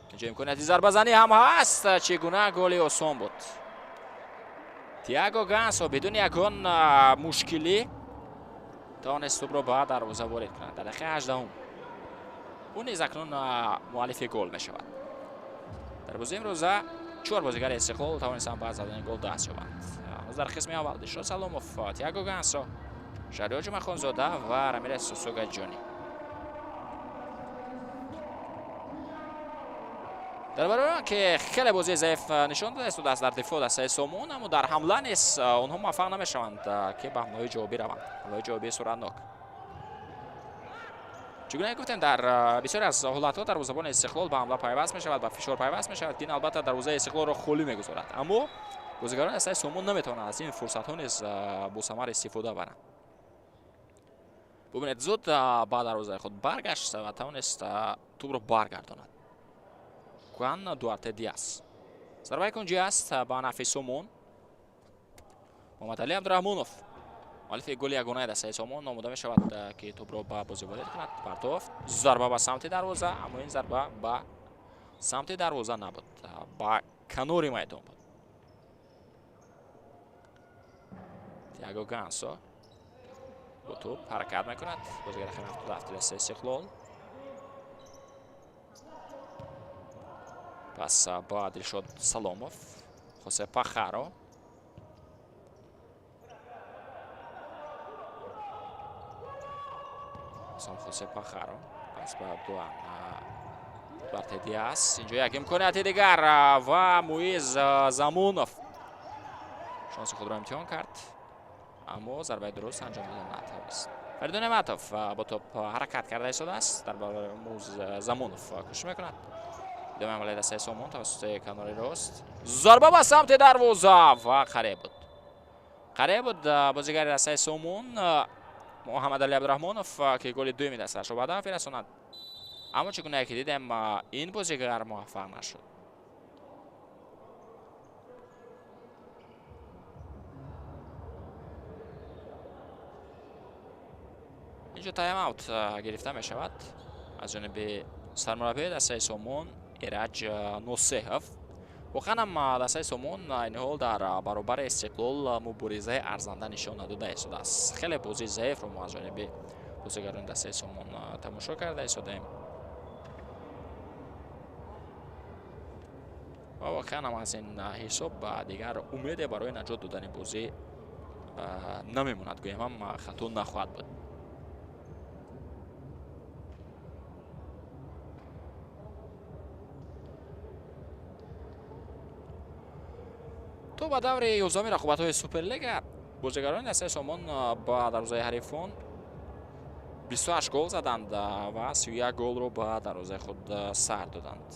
اینجا امکانیت ضربه زنی هم هست. چگونه گلی آسان بود. تییاگو گانسو بدون یگان مشکلی توانست توپ را به دروازه وارد کند. در دقیقه 18 اون نیز اکنون مؤلف گل می شود. در بازی امروز 4 بازیگر استقلال توانستند با زدن گل دست یابند. در قسم اول دشرا سلاموف، تییاگو گانسو، شهریار جمعه‌خانزاده و رامیرس اوسوگاجونی. در برای که خیلی بازی ضعیف نشان داده است دست در دفاع دسته سامان، اما در حمله نیست اونها موفق نمیشوند که به حمله جوابی روند. حمله جوابی صورتناک. چگونه گفتیم در بسیاری از حالت‌ها دروازه‌بان استقلال به حمله پیوست می‌شود و فشار پیوست می‌شود. این البته دروازه استقلال را خالی می‌گذارد اما بازیگران دسته سامان نمی‌توانند از این فرصت‌ها نیز با ثمر استفاده برند. ببینید زود با دروازه خود برگشت و توانست توپ را برگرداند. کوان دوارته دیاز، ضربه کنجی است با نفع سامان. محمد علی عبدالرحمانوف مؤلف گل یگانه دسته سامان ناموده می شود که توپ را به بازی وارد کند. پرتافت، ضربه به سمت دروازه اما این ضربه به سمت دروازه نبود، با کنار میدان بود. تییاگو گانسو با توپ حرکت میکند. بازیگر خیلی دسته استقلال. پس با دلشاد سلاموف، خوسه پاخارو، خوسه پاخارو، پس با دوارته دیاز. اینجا یک امکانیت دیگر و موئیز زمانوف شانس خود را امتحان کرد اما ضربه درست انجام دادن نتوانست. فریدون نعمتوف با توپ حرکت کرده ایستاده است. در برابر موئیز زمانوف کوشش میکند. ادامه حمله دسته سامان توسط کنار راست، ضربه به سمت دروازه و قریب بود. قریب بود بازیگر دسته سامان محمد علی عبدالرحمانوف که گل دوم دستش را به هدف رساند اما چگونه که دیدیم این بازیگر موفق نشد. اینجا تایم اوت گرفته می شود از جانب سرمربی دسته سامان ایرج نوسیف. واقعا هم دسته سامان این حال در برابر استقلال مبارزه ارزنده نشان نداده ایستاده است. خیلی بازی ضعیف رو ما از جانب بازیگران دسته سامان تماشا کرده ایستادیم و واقعا هم از این حساب دیگر امید برای نجات دادن بازی نمیموند. گویم هم خطا نخواهد بود. تو با دور 11 رقابت‌های سوپرلیگ بازیگران دسته سامان با دروازه حریفان 28 гол заданд ва 31 голро ба дарвозаи худ сар доданд.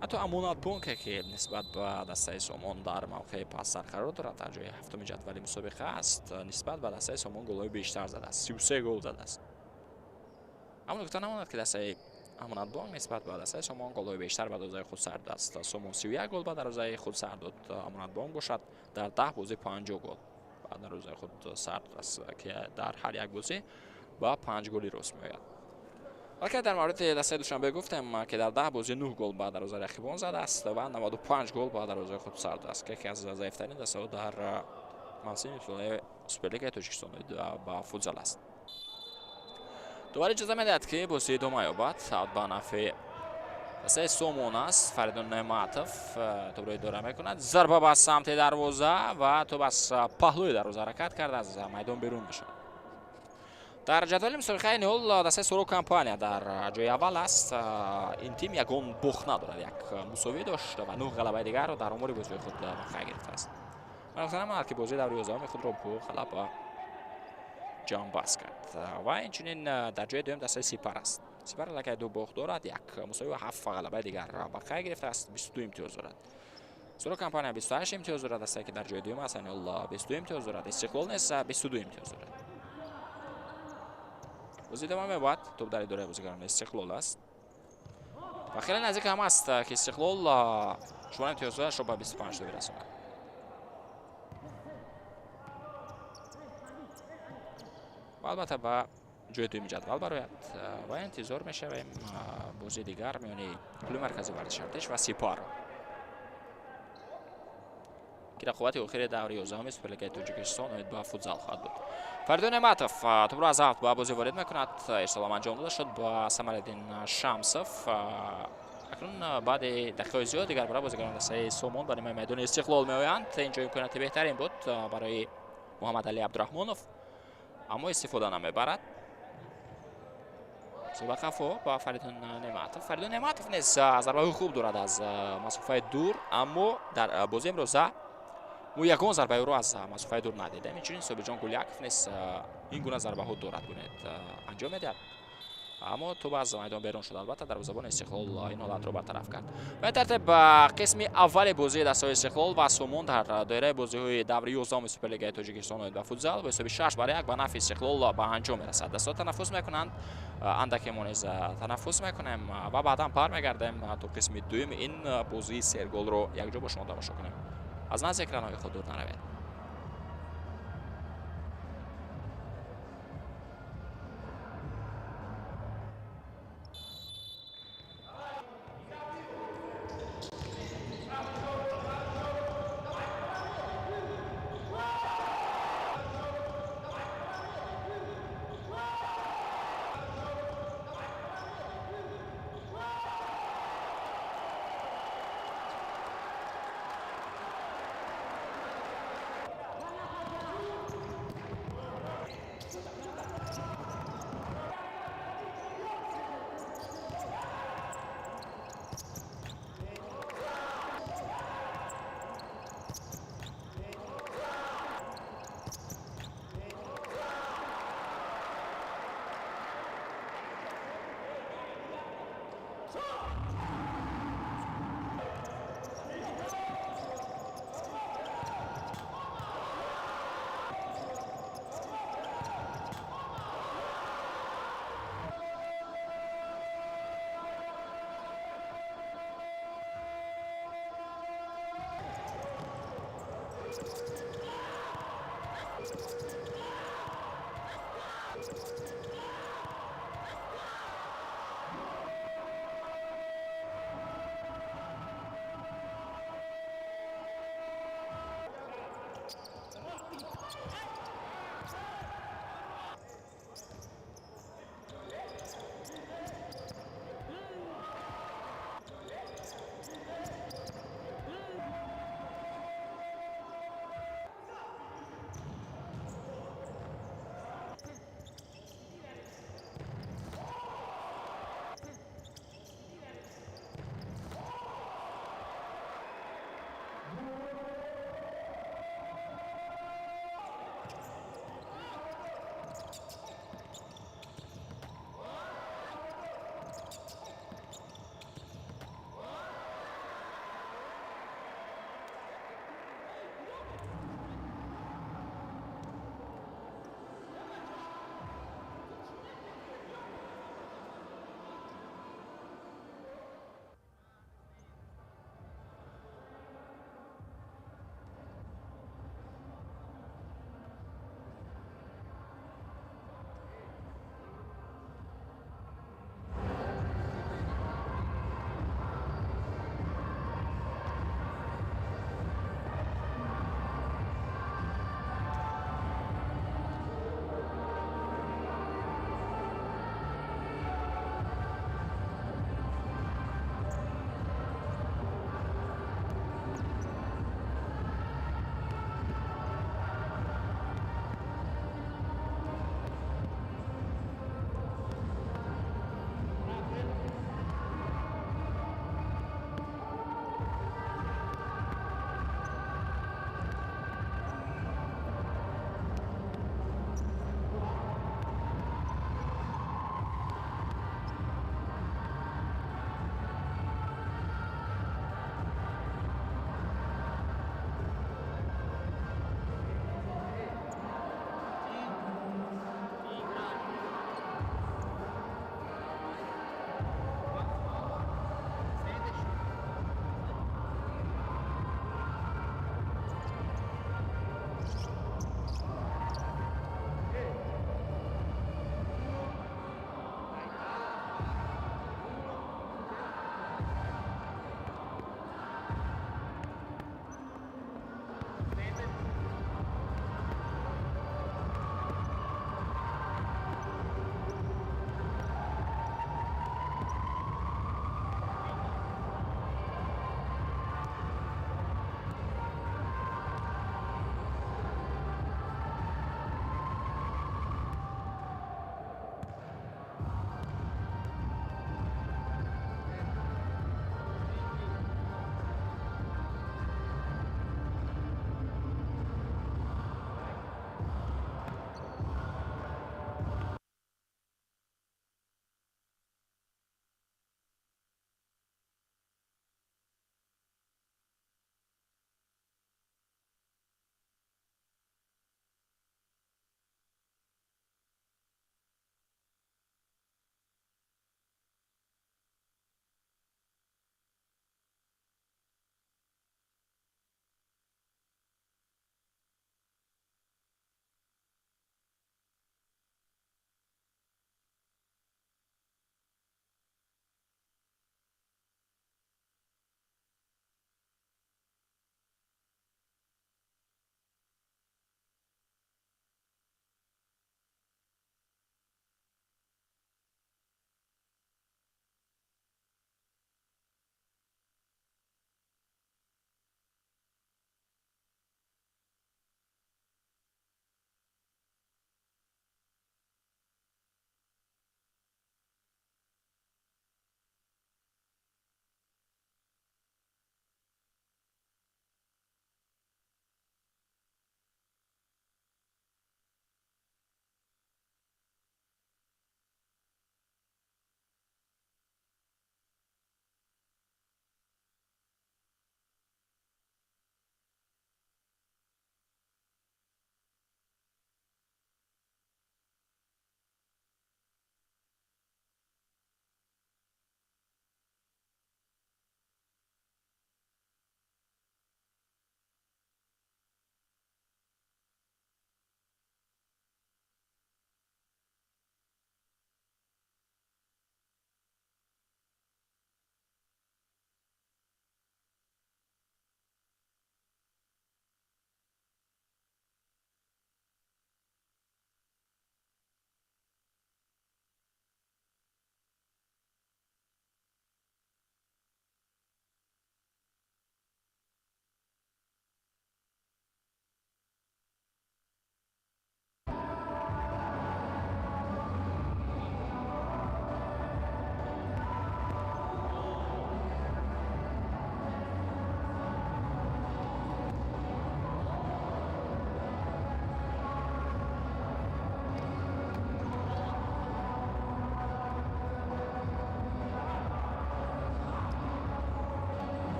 ҳатто амонатбонке ки нисбат ба дастаи Сомон дар мавқеи пастсар қарор дорад, дар ҷои ҳафтуми ҷадвали мусобиқа аст, нисбат ба дастаи Сомон голҳои бештар задааст. 33 гол задааст. аммо нукта намонад ки дастаи амонатбонк нисбат ба дастаи Сомон голҳои бештар ба дарвозаи худ сар додааст. Сомон 31 гол ба дарвозаи худ сар дод, амонатбонк бошад дар 10 бозӣ 50 гол ба дарвозаи худ сар додааст, ки дар ҳар як бозӣ ба 5 голи рост меояд. Окей, дар мавриди дастаи Душанбе гуфтем ки дар 10 бозӣ 9 гол ба дарвозаи рақибон задааст ва 95 гол ба дарвозаи худ сар додааст, ки яке аз заифтарин дастаҳо дар мавсими имсолаи Суперлигаи Тоҷикистон ба футзал аст. довар иҷоза медиҳад ки бозӣ идома ёбад ба нафъи дастаи Сомон аст. Фаридун Неъматов тӯбро идора мекунад. Зарба ба самти дарвоза ва тӯб аз паҳлӯи дарвоза ҳаракат карда аз майдон берун мешавад. дар ҷадвали мусобиқаи ниҳол дастаи Соро Компания дар ҷои аввал аст. ин тим ягон бохт надорад, як мусовӣ дошт ва 9 ғалабаи дигарро дар омори бозиҳои худ мақъа гирифтааст. ман гуфта намонад ки бозии даври 11-уми худро бо ғалаба ҷамъбаст кард. ва инчунин дар ҷои дуюм дастаи Сипар аст. Сипар аллакай 2 бохт дорад, як мусовӣ ва 7 ғалабаи дигар мақъа гирифтааст, 22 имтиёз дорад. Соро Компания 28 имтиёз дорад, дастае ки дар ҷои дуюм аст, ин ҳол 22 имтиёз дорад. Истиқлол неса 22 имтиёз дорад. бозӣ идома мебошад. тӯб дар идораи бозигарони Истиқлол аст ва хеле наздик ҳам аст ки Истиқлол шумораи имтиёзҳояшро ба 25 бирасонад. ва албатта ба ҷои дуюми ҷадвал барояд ва интизор мешавем бозии дигар миёни клуби марказии варзиши Артеш ва Сипар, ки рақобати охири даври 11-уми Суперлигаи Тоҷикистон оид ба футзал хоҳад буд. Фаридун Неъматов тӯбро аз афт ба бозӣ ворид мекунад. ирсолом анҷом дода шуд ба Самалиддин Шамсов. акнун баъди дақиқаҳои зиёд дигар бора бозигарони дастаи Сомон ба нимои майдони Истиқлол меоянд. инҷо имконияти беҳтарин буд барои Муҳаммадалӣ Абдурахмонов, аммо истифода намебарад. суба қафо ба Фаридун Неъматов. Фаридун Неъматов низ зарбаҳои хуб дорад аз масофаи дур, аммо дар бозии имрӯза мо ягон зарбаи ӯро аз масофаи дур надидем. инчунин Собирҷон Гуляков низ ин гуна зарбаҳо дорад, бинед анҷом медиҳад, аммо тӯб аз майдон берун шуд. албатта дарвозабони Истиқлол ин ҳолатро бартараф кард. ба ин тартиб қисми аввали бозии дастаҳои Истиқлол ва Сомон дар доираи бозиҳои даври 11-уми Суперлигаи Тоҷикистон оид ба футзал бо ҳисоби 6-1 ба нафъи Истиқлол ба анҷом мерасад. дастаҳо танаффус мекунанд, андаке мо низ танаффус мекунем ва баъдан бармегардем то қисми дуюми ин бозии серголро якҷо бо шумо тамошо кунем. аз назди экранҳои худ дур наравед.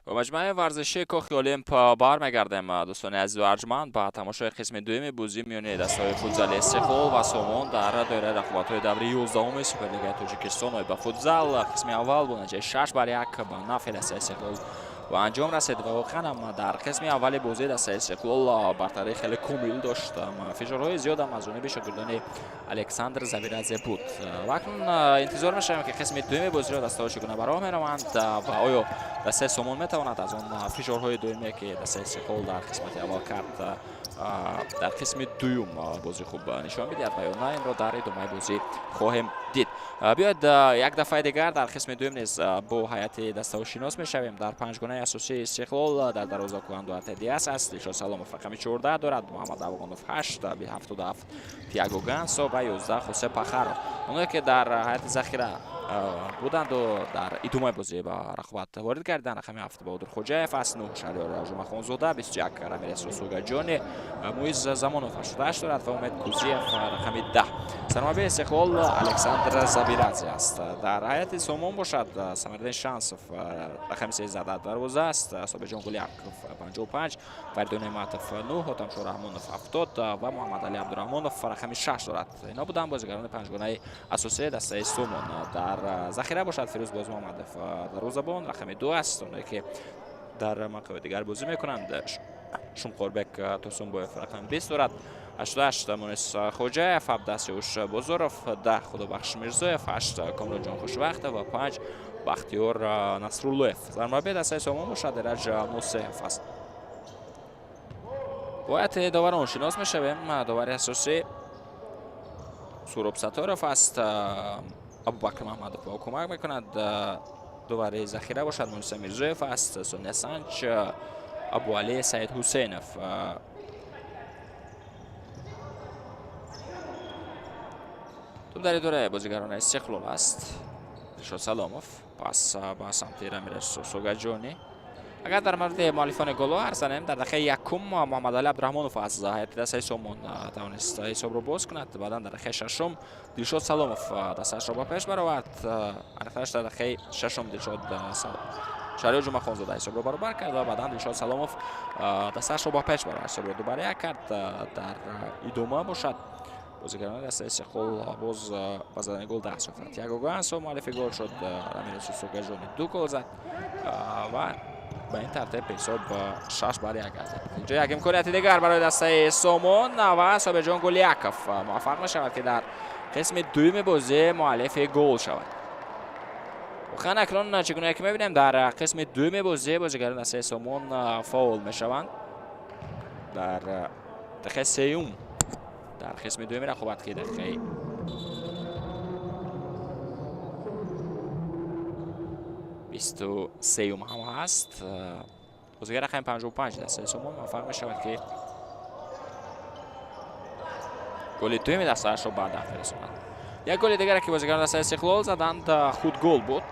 با مجموعه ورزشی کاخ المپ برمیگردیم دوستان عزیز و ارجمند با تماشای قسم دوم بازی میان دسته‌های فوتزال استقلال و سومون در دایره رقابت‌های دوره 11 سوپرلیگ تاجیکستان و با فوتزال قسم اول با نتیجه 6-1 به نفع دسته استقلال و انجام رسید و واقعا هم در قسم اول بازی دسته استقلال برتری خیلی کامل داشت. فشارهای زیاد هم از جانب شاگردان الکساندر زویرادزه بود و اکنون انتظار می‌شویم که قسم دوم بازی را دسته‌ها چگونه برآ می‌روند و آیا دسته سومون میتواند از آن فشارهای دومی که دسته استقلال در قسمت اول کرد در قسم دوم بازی خوب نشان بدهد و یا نه این را در ادامه بازی خواهیم دید. بیاید یک دفعه دیگر در قسم دوم نیز با هیئت دسته شناس میشویم. در پنجگانه اساسی استقلال در دروازه کننده دیاس است، دلشاد سلاموف رقم 14 دارد، محمد ابوغانوف 8، به 77 تییاگو گانسو و 11 خوسه پاخارو. اونایی که در هیئت ذخیره بودند و در ادامه بازی با رقابت وارد گردیدند رقم 7 بهادر خوجاєв است، 9 شهریار جمعه‌خانزاده، 21 رامیرز سوگاجانی، مویز زمانوف 88 دارد و امید کوزیف رقم 10. سرمربی استقلال الکساندر زویرادزه است. در هیئت سومون باشد سمردین شانسوف رقم 13 در دروازه است، صابجان گلیاکوف 55، فریدون نعمتوف 9، هاتمشور رحمانوف 70 و محمد علی عبدالرحمانوف رقم 6 دارد. اینا بودند بازیگران پنجگانه اساسی دسته سومون. در ذخیره باشد فیروز باز محمدوف دروازه‌بان رقم 2 است. اونایی که در مقام دیگر بازی میکنند شمقوربک توسونبویف رقم 20 دارد، 88 مونس خوجاєв، 17 سیوش بزرف، 10 خدابخش میرزایف، 8 کامران جان خوشوقت و 5 بختیار نصراللهیف. سرمربی دسته سومون باشد ایرج موسیف است. باید داوران شناس میشویم. داور اساسی سوراب ستارف است، ابوبکر محمدوف با کمک میکند. داور ذخیره باشد موسی میرزایف است، سونیا سانچ، ابو علی سعید حسینوف. توپ در اداره بازیگران استقلال است، دلشاد سلاموف، پس با سمت رامیرز سوگاجانی. اگر در مورد مؤلفان گل حرف زنیم، در دقیقه یکم محمد علی عبدالرحمانوف از هیئت دسته سومون توانست حساب را باز کند. بعدا در دقیقه ششم دلشاد سلاموف دستش را با پیش برآورد. ارتش در دقیقه ششم دلشاد شهریار جمعه‌خانزاده حساب را برابر کرد و بعدا دلشاد سلاموف دستش را با پیش برآورد، حساب را دوباره یک کرد. در ادامه باشد بازیگران دسته استقلال باز با زدن گل دست یافتند. تییاگو گانسو مؤلف گل شد، رامیرز سوگاجانی 2 گل زد و به این ترتیب حساب 6-1 است. اینجا یک امکانیت دیگر برای دسته سومون و صابجان گلیاکوف موفق می‌شود که در قسم دوم بازی مؤلف گل شود. واقعا اکنون چگونه که می‌بینیم در قسم دوم بازی بازیگران دسته سومون فاول می‌شوند. در دقیقه سوم در قسم دوم رقابت که دقیقه 23 هم هست، بازیگر رقم 55 دسته سومون موفق می‌شود که گل دوم دسته‌اش را بعد برساند. یک گل دیگر که بازیگران دسته استقلال زدند خود گل بود،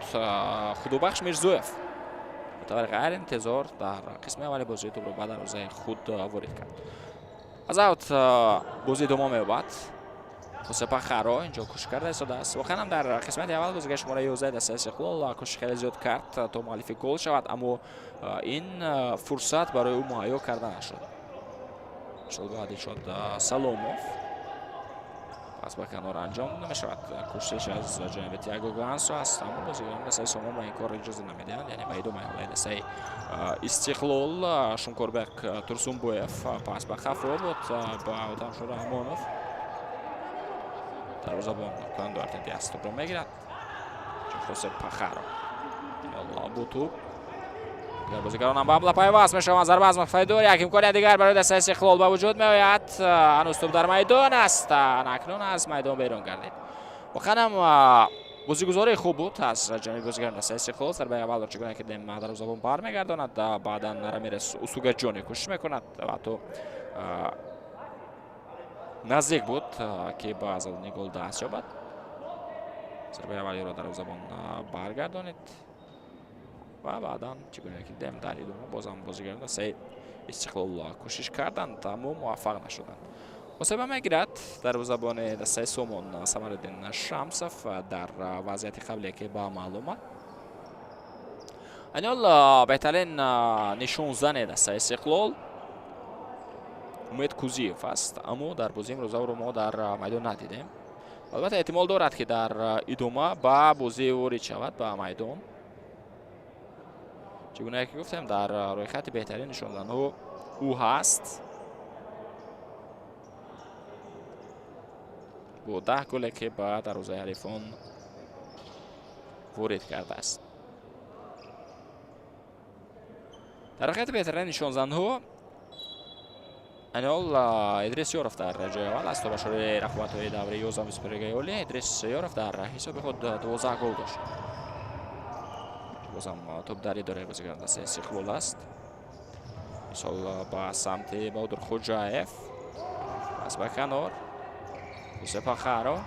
خدابخش میرزایف به طور غیر انتظار در قسم اول بازی توپ را بعد دروازه خود وارد کرد. از اوت بازی دوم می‌یابد. خوسه پاخارو اینجا کوشش کرده ایستاده است. واقعا هم در قسمت اول بازیگر شماره 11 دسته استقلال کوشش خیلی زیاد کرد تا مؤلف گل شود، اما این فرصت برای او مهیا کرده نشد. بعدی شد سلاموف، پس با کنار انجام نمی‌شود. کوشش از جانب تییاگو گانسو است، اما بازیگران دسته سومون با این کار اجازه نمیدهند. یعنی به ادامه دسته استقلال شمکوربک تورسونبویف پس به خفا بود با هاتمشور رحمانوف دروازه‌بان کننده دیاس توپ را میگیرد. خوسه پاخارو یالا با توپ در بازیگران هم به حمله پیوست میشوند. ضربه از مقطع دور، یک امکانیت دیگر برای دسته استقلال به وجود میآید. هنوز توپ در میدان است، اکنون از میدان بیرون گردید. واقعا هم بازیگزاری خوب بود از جانب بازیگران دسته استقلال. ضربه اول را چگونه که دم دروازه‌بان برمیگرداند، بعدا رامیرز سوگاجانی کوشش میکند و تو نزدیک بود که با از زدن گل دست یابد. ضربه اولی را دروازه‌بان برگردانید و بعدا چگونه که دم در ادامه بازم بازیگران دسته استقلال کوشش کردند اما موفق نشدند. مسابقه میگیرد دروازه‌بان دسته سومون سمردین شمسوف در وضعیت قبلی که با معلومات انیال بهترین نشون زن دسته استقلال امید کوزیف است، اما در بازی امروز او رو ما در میدان ندیدیم. البته احتمال دارد که در ادامه با بازی وارد شود به میدان. چگونه که گفتم در روی خط بهترین نشون زن او هست با 10 گل که با دروازه حریفان وارد کرده است. در خط بهترین نشون زن ها انیال ادریس یورف در جای اول است و با شروع رقابت های دوره 11 سوپرلیگ ادریس یورف در حساب خود 12 گل داشت. بازم توپداری داره بازیکن دسته استقلال است. امسال با سمت بهادر خوجایف، پس به کنار خوسه پاخارو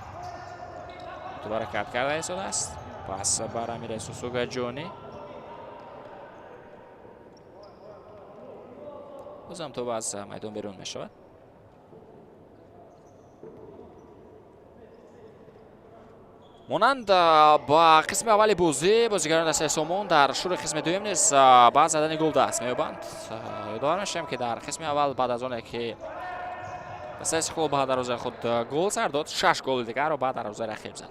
تو برکت کرده ایستاد است. پس بر امیر سوسوگا جونی، بازم تو از میدان بیرون می شود. مانند با قسم اولی بازیگران دسته سومون در شروع قسم دوم نیز بعد زدن گل دست می‌یابند. یادآور میشم که در قسم اول بعد از آن که دسته استقلال به دروازه خود گل سر داد، 6 گل دیگر را بعد دروازه رقیب زد.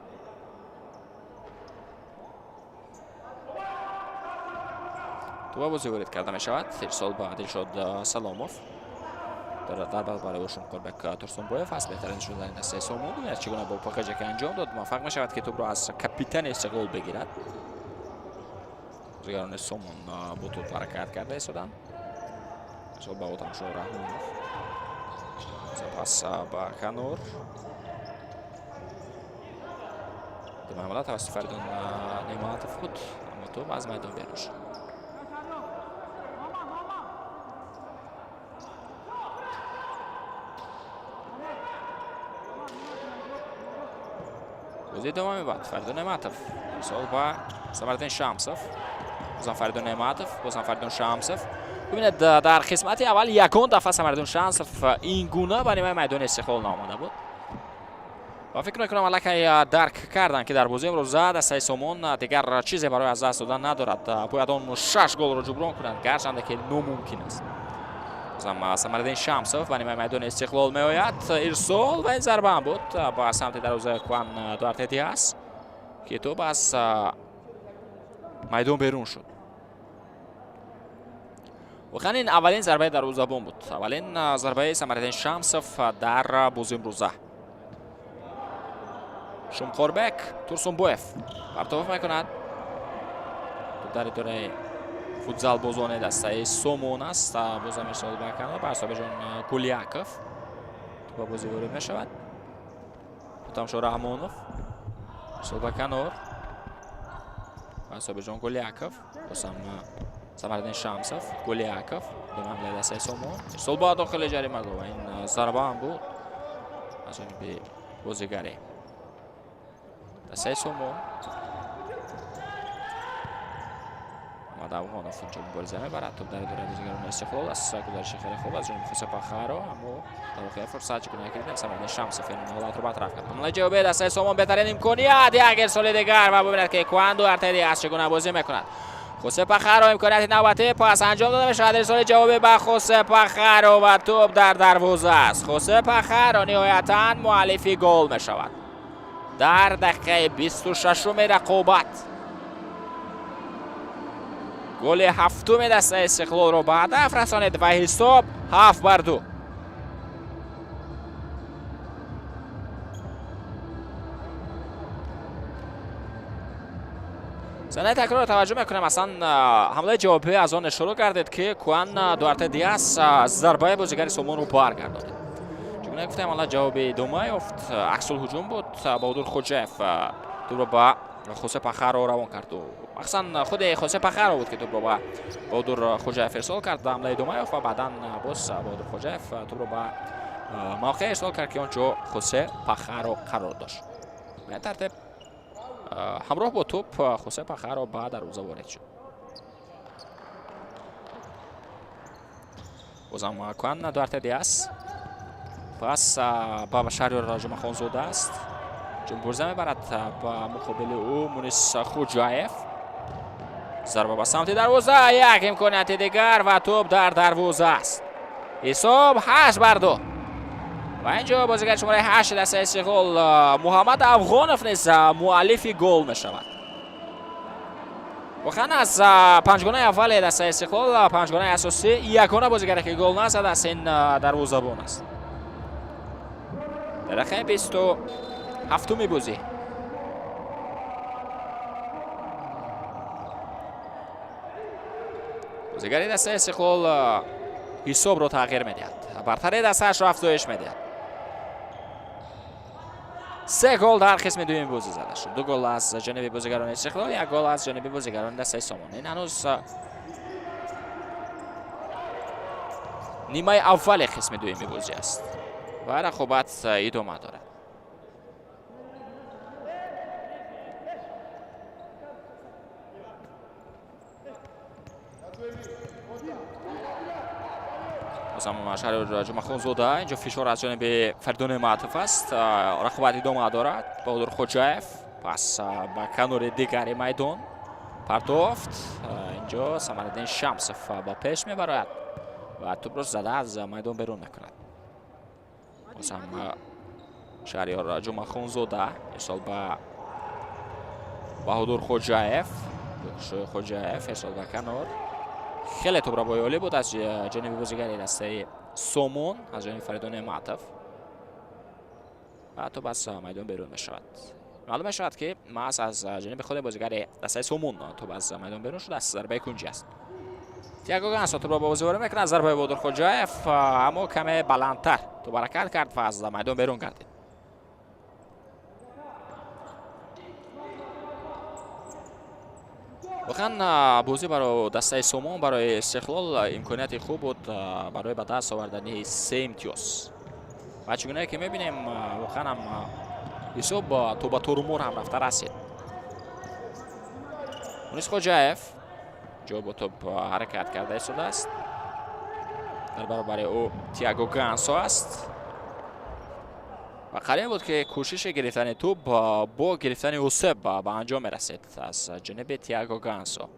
تو بازی وارد کرده می شود. ارسال به دلشاد سلاموف در برابر اوشون قربک ترسونبویف است. بهترین شدن دسته سومون ببینید چگونه با پاکیجی که انجام داد موفق می شود که توپ را از کاپیتان استقلال بگیرد. بازیگران سومون با توپ حرکت کرده ایستادند. ارسال به اوتانشو رحمانوف، پس با کنور در حمله توسط فردون نعماتوف بود، اما توپ از میدان بیرون شد. بازی دومی بعد فردون نعماتوف ارسال با سمردین شامسوف، بازم فردون نعماتوف، بازم فردون شامسوف. ببینید در قسمت اول یکون دفعه سمردون شامسوف این گونه به نیمه میدان استقلال آمده بود و فکر میکنم الکی درک کردن که در بازی امروز دسته سومون دیگر چیزی برای از دست دادن ندارد، باید اون 6 گل را جبران کنند، گرچند که ناممکن است. بازم سمردین شامسوف به نیمه میدان استقلال می آید. ارسال و این ضربه هم بود با سمت دروازه کوان دوارته دیاس که توپ از میدان بیرون شد. واقعا این اولین ضربه دروازه‌بان بود، اولین ضربه سمردین شامسوف در بازی امروزه. شمقربک ترسونبویف پرتاب میکند. توپ در دوره فوتزال بازان دسته سومون است. بازم ارسال به کنار بر حساب جان کولیاکوف توپ بازی وارد می شود. اوتانشو رحمانوف ارسال به کنار بر حساب جان کولیاکوف، بازم سمردین شامسوف، کولیاکوف دو حمله دسته سومون ارسال با داخل جریمه گل و این ضربه هم بود از جانب بازیگری دسته سومون. مداوانوف اینجا مبارزه میبرد. توپ در دوره بازیگران استقلال از گزارش خیلی خوب از جانب خوسه پاخارو، اما در واقع فرصت چگونه که دیدیم سمردین شامسوف این حالت رو برطرف کرد. حمله جوابی دسته سومون بهترین امکانیت یک ارسال دیگر و ببینید که کوان دوارته دیاس چگونه بازی میکند. خوسه پاخارو امکانیت نوبتی پاس انجام داده میشود. ارسال جوابی به خوسه پاخارو و توپ در دروازه است. خوسه پاخارو نهایتا مؤلف گل میشود در دقیقه 26 رقابت. گل هفتم دسته استقلال رو به هدف رسانید و حساب 7-2. صحنه تکرار توجه میکنم اصلا حمله جوابی از آن شروع کردید که کوان دوارته دیاس ضربه بازیگر سومون رو برگردانید. چگونه گفتم حالا جوابی دومه افت عکس الهجوم بود. بهادر خوجایف تو رو با خوسه پاخارو روان کرد و اصلا خود خوسه پاخارو بود که توپ رو با بهادر خوجایف ارسال کرد. حمله دومه و بعدا باز بهادر خوجایف توپ رو با موقع ارسال کرد که اونجا خوسه پاخارو قرار داشت. به این ترتیب همراه با توپ خوسه پاخارو بعد دروازه وارد شد. بازم کوان دوارته دیاس پس با شهریار راجم خانزاده است. جنبورزه میبرد با مقابل او مونس خوجایف. ضربه به سمت دروازه، یک امکانیت دیگر و توپ در دروازه است. حساب 8-2 و اینجا بازیگر شماره 8 دسته استقلال محمد افغانوف نیز مؤلف گل می شود. واقعا از پنجگانه اول دسته استقلال، پنجگانه اساسی، یگانه بازیگری که گل نزده از این دروازه‌بان است. در دقیقه 27 بازی بازیگری دسته استقلال حساب رو تغییر میدهد، برتری دستش رو افزایش میدهد. 3 گل در قسم دوم بازی زده شد. 2 گل از جانب بازیگران استقلال، 1 گل از جانب بازیگران دسته سامان. این هنوز نیمه اول قسم دوم بازی است و رقابت ادامه دارد. بازم شهریار جمعخانزاده، اینجا فشار از جانب فریدون معطوف است. رقابت ادامه دارد. بهادر خوجایف پس به کنار دیگری میدان پرتافت. اینجا صمدالدین شمسوف با پیش میبرد و توپ را زده از میدان بیرون میکند. بازم شهریار جمعخانزاده ارسال به بهادر خوجایف، ارسال به کنار. خیلی توپ را بایالی بود از جانب بازیگری دسته سومون، از جانب فریدون معطوف و توپ از میدان بیرون می شود. معلوم می شود که محض از جانب خود بازیگر دسته سومون توپ از میدان بیرون شده است. ضربه کنجی است. تییاگو گانسو توپ را با بازی وارد میکند. ضربه بهادر خوجایف اما کمی بلندتر توپ حرکت کرد و از میدان بیرون گردید. واقعا بازی برای دسته سومون، برای استقلال امکانیت خوب بود برای به دست آوردن 3 امتیاز و چگونه که میبینیم واقعا هم حساب تو به تورمور هم رفته رسید. مونیس خوجایف جو با توپ حرکت کرده ایستاده است. در برابر او تییاگو گانسو است و قریب بود که کوشش گرفتن توپ با گرفتن اوسب به انجام رسید از جانب تییاگو گانسو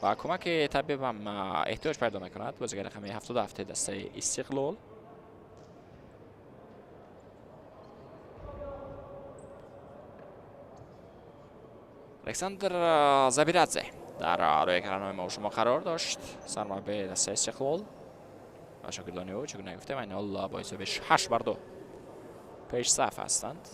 و کمک طبیب هم احتیاج پیدا میکند. بازیگر رقم 77 دسته استقلال الکساندر زبیرادزه در روی کرانه ما شما قرار داشت. سرمربی دسته استقلال و شاگردان او چگونه گفتیم این حال با حساب 8-2 پیش صف هستند.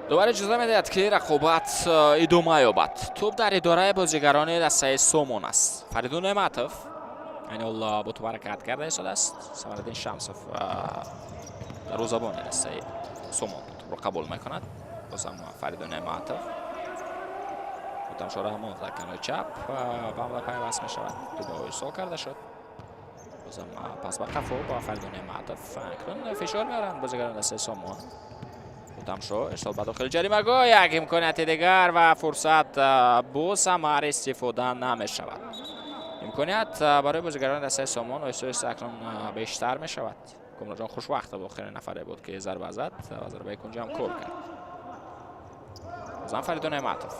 دوباره اجازه میدهد که رقابت ادامه یابد. توپ در اداره بازیگران دسته سومون است. فریدون معطوف این حال با توپ حرکت کرده ایستاده است. صمدالدین شمسوف در روزبان دسته سومون توپ را قبول میکند. بازم فریدون معطوف بودم شده همون در کنار چپ به عمل پیوست میشود. توپ ارسال کرده شد. بازم پس به قفو با فریدون معطوف اکنون فشار میارند بازیگران دسته سومون. بودم شو ارسال به داخل جریمه گاه، یک امکانیت دیگر و فرصت با ثمر استفاده نمی شود. امکانیت برای بازیگران دسته سامان و احساس اکنون بیشتر می شود. کامران جان خوشوقت بود، آخرین نفره بود که ضربه زد و ضربه کنجی هم کور کرد. بازم فریدون معطوف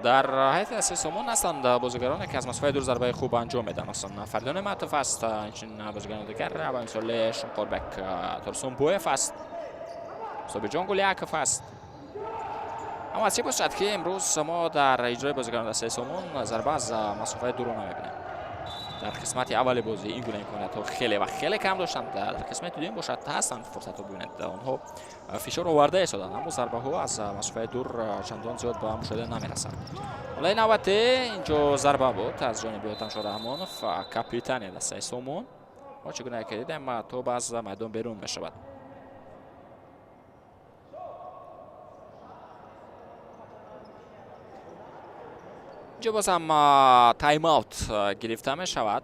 در حیث دسته سومون هستند بازیگرانی که از مسافت دور ضربه خوب انجام میدن. اصلا فریدون معطوف است، این بازیگران دیگر و مثال شمقاربک ترسون بویف است، صبح جان گلیاکوف است. اما از چه باشد که امروز ما در اجرای بازیگران دسته سومون ضربه از مسافت دور نمیبینیم. در قسمت اول بازی این گونه امکانیت ها خیلی و خیلی کم داشتند. در قسمت دوم باشد هستند فرصت ها ببینید آنها فشار آورده ایستادند، اما ضربه ها از مسافت دور چندان زیاد به مشاهده نمیرسند. حالا این نوبت اینجا ضربه بود از جانب تماشاگر امانوف کاپیتان دسته سومون و چگونه که دیدیم توپ از میدان بیرون میشود. اینجا باز هم تایم اوت گرفته می شود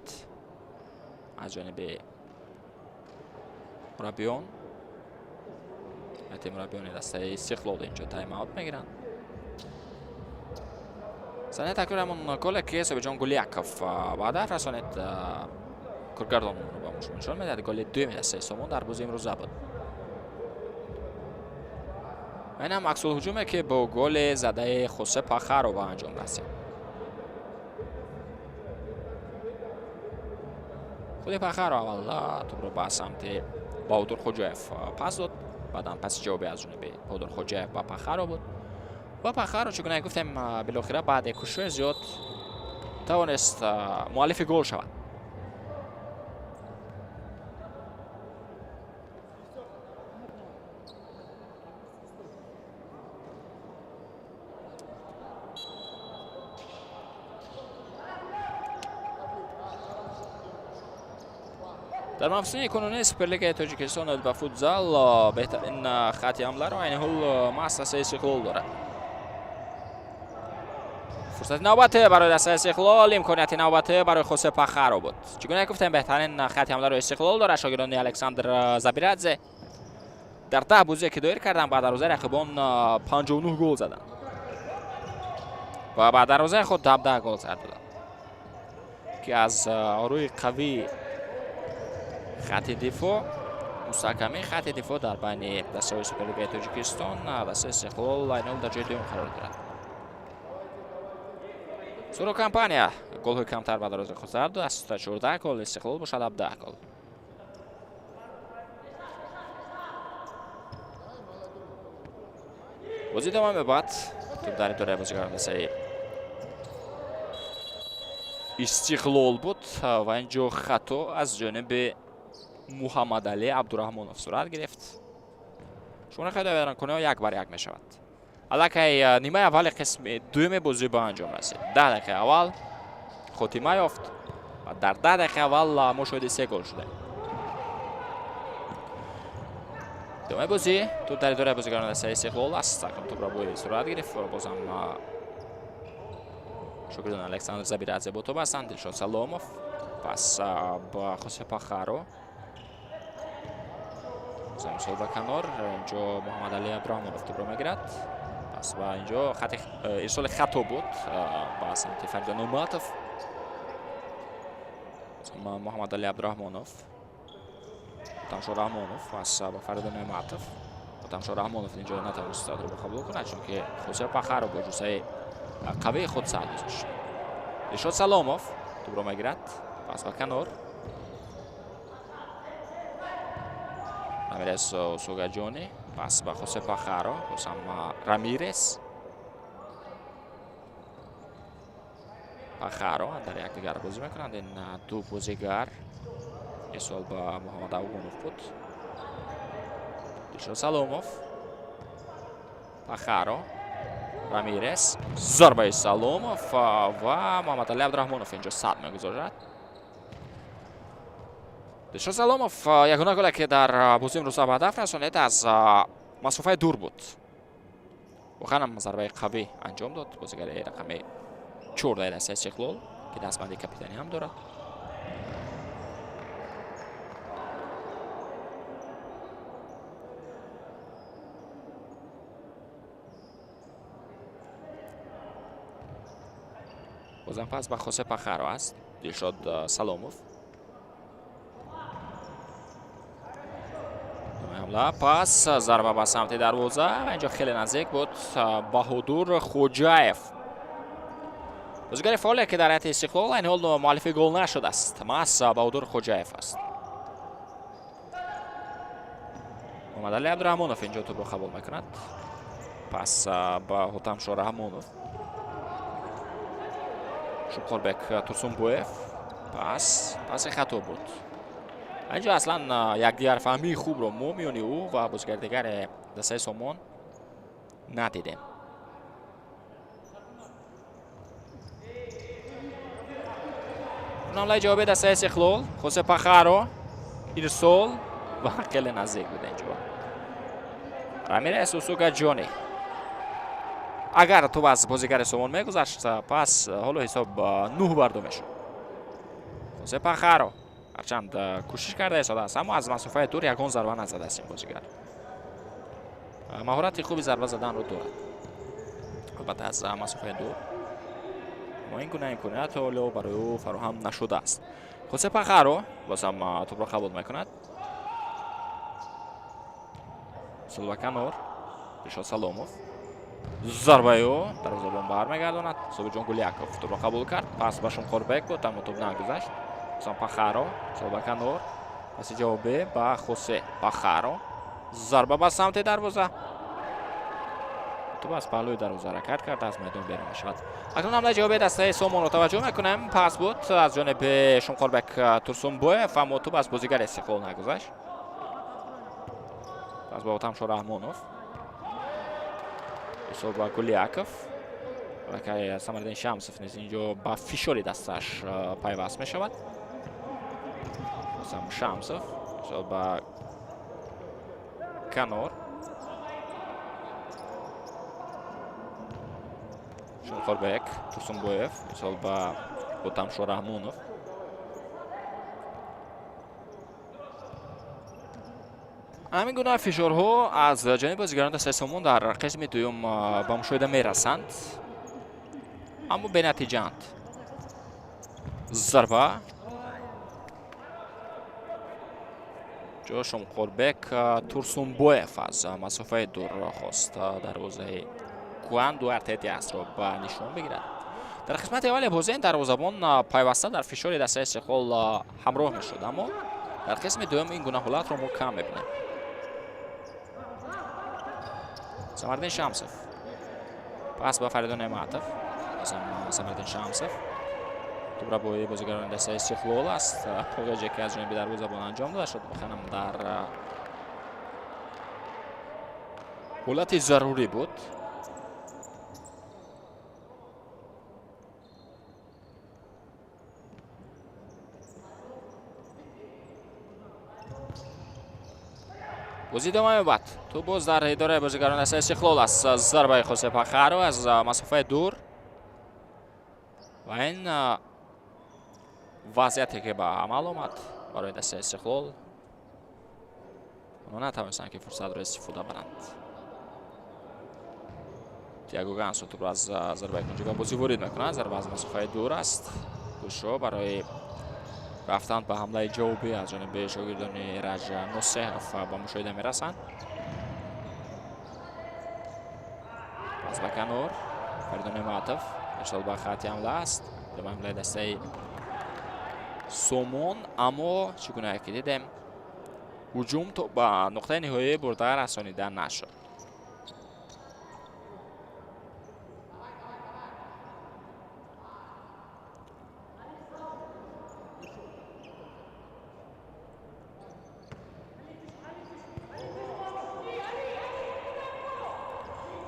از جانب مربیان. تیم مربیان دسته استقلال اینجا تایم اوت میگیرن. صحنه تکرار همون گل که حساب جان گلیاکوف بعد رسانید کارگردان رو با مشون نشون میداد. گل دوم دسته سومون در بازی امروز بود. این هم عکس الهجومه که با گل زده خوسه پاخارو با انجام رسید. خود پاخارو اول توپ رو به سمت بهادر خوجایف پاس داد. بعدم پس جوابی از جانب بهادر خوجایف با پاخارو بود. و پاخارو چگونه گفتم بالاخره بعد کوشش زیاد توانست مؤلف گل شود. در مفصل کنونی سوپرلیگ تاجیکستان با فوتزال بهترین خط حمله را این حال مؤسسه استقلال دارد. فرصت نوبته برای دسته استقلال، امکانیت نوبته برای خوسه پاخارو بود. چگونه گفتم بهترین خط حمله را استقلال دارد. شاگردان الکساندر زبیرادزه در 10 بازی که دایر کردن بعد دروازه رقیبان 59 گل زدن و بعد دروازه خود 17 گل زدن که از روی قوی خط دفاع مستحکمی خط دفاع در بین دسته‌های سوپرلیگ تاجیکستان دسته استقلال اینال در جای دوم قرار دارد. سورو کمپانیا گل‌های کمتر به دروازه خود زد. از 14 گل استقلال باشد 17 گل. بازی دوام بعد توپ در دوره بازیکن دسته استقلال بود و اینجا خطا از جانب محمد علی عبدالرحمنوف صورت گرفت. شما خیلی بیان کنه یک بر یک می شود. الکی نیمه اول قسم دوم بازی با انجام رسید. 10 دقیقه اول خاتمه یافت و در 10 دقیقه اول مشاهده 3 گل شده. دوم بازی توپ در دوره بازیکن دسته استقلال است. توپ را با صورت گرفت و بازم شاگردان الکساندر زبیرادزه با توپ هستند. دلشاد سلاموف پس با خوسه پاخارو زمین به کنار. اینجا محمد علی عبدالرحمنوف توپ را میگیرد. پس و اینجا ارسال خطا بود با سمت فرید نعمتوف. محمد علی عبدالرحمنوف تماشا رحمانوف پس با فرید نعمتوف. تماشا رحمانوف اینجا نتوانست رو قبول کند چون که خوسه پاخارو با جسه قوی خود سر گذاشت. دلشاد سلاموف توپ را میگیرد. پس به کنار رامیرز سوگاجونی پس به خوسه پاخارو. بازم رامیرز پاخارو در یک دیگر بازی میکنند. این دو بازیگر ارسال به محمد اوگونوف بود. دلشاد سلاموف پاخارو رامیرز ضربه سلاموف و محمد علی عبدالرحمنوف اینجا صد میگذارد. دلشاد سلاموف یگانه گلی که در بازی امروز به هدف رسانید از مسافه دور بود. واقعا هم ضربه قوی انجام داد. بازیگر رقم 14 دسته استقلال که دستبندی کاپیتانی هم دارد. بازم پس به خوسه پاخارو است. دلشاد سلاموف پس ضربه به سمت دروازه و اینجا خیلی نزدیک بود. بهادر خوجایف بازیگر فعالی که در هیئت استقلال این حال مؤلف گل نشده است. ماس بهادر خوجایف است. محمد علی عبدالرحمنوف اینجا توپ رو قبول میکند. پس با هوتمشا رحمانوف شوقاربک تورسونبویف پس خطا بود. اینجا اصلا یک دیگر فهمی خوب رو ما میونی او و بازیگر دیگر دسته سومون ندیدیم. حمله جوابی دسته استقلال خوسه پاخارو ارسال و خیلی نزدیک بود اینجا. رامیرز سوگاجونی اگر تو از بازیگر سومون میگذشت پس حالا حساب 9 بر 2 میشد. خوسه پاخارو هرچند کوشش کرده ایستاده است اما از مسافت دور یگان ضربه نزده است این بازیگر. مهارت خوبی ضربه زدن رو دارد البته از مسافت دور، اما این گونه امکانیت حالا برای او فراهم نشده است. خوسه پاخارو باز هم توپ را قبول میکند. سیلوا کانور، رشاد سالوموف، ضربه او دروازه‌بان برمیگرداند. صبحجان گلیاکوف توپ را قبول کرد، پس به شمخوربک بود اما توپ نگذشت. سام پاخارو، سیلوا کانور، پس جوابی به خوسه پاخارو، ضربه به سمت دروازه. توپ از پهلوی دروازه حرکت کرد، از میدان بیرون میشود. اکنون حمله جوابی دسته سومون رو توجه میکنیم. پس بود از جانب شمخوربک تورسونبویف اما توپ از بازیگر استقلال نگذشت. از با تمشا رحمانوف، صوبا گلیاکوف که سمردین شمسوف نیز اینجا با فشاری دستش پیوست می شود. شمسوف صوبا کانور، شمخوربک تورسونبویف صوبا با تمشا رحمانوف. همین گونه فشارها از جانب بازیگران دسته سوم در قسم دوم به مشاهده میرسند اما به نتیجه‌اند. ضربه جا شمخوربک تورسونبویف از مسافه دور خواست دروازه کوان دوارته دیاس را به نشان بگیرد. در قسمت اول بازی دروازه‌بان پیوسته در فشار دسته استقلال همراه میشد اما در قسم دوم این گونه حالت را ما کم می‌بینیم. سمردین شمسوف، پس با فریدون نعمتوف، سمردین شمسوف توپ را با بازیگران دسته استقلال است. پوگاجی که از جانب دروازه‌بان انجام داده شد بخوانم در حالت ضروری بود. بازی ادامه بعد تو باز در اداره بازیگران دسته استقلال است. ضربه خوسه پاخارو از مسافه دور و این وضعیتی که به عمل آمد برای دسته استقلال اونا نتوانستند که فرصت را استفاده برند. تییاگو گانسو توپ را از ضربه کنجی به بازی وارد میکند. ضربه از مسافه دور است. کوشش برای رفتن به حمله جوابی از جانب شاگردان رج نصیحف به مشاهده میرسند. از کانور، فریدون نعمتوف ارسال به خط حمله است. در حمله دسته سومون اما چگونه که دیدیم هجوم تو به نقطه نهایی برده رسانیده نشد.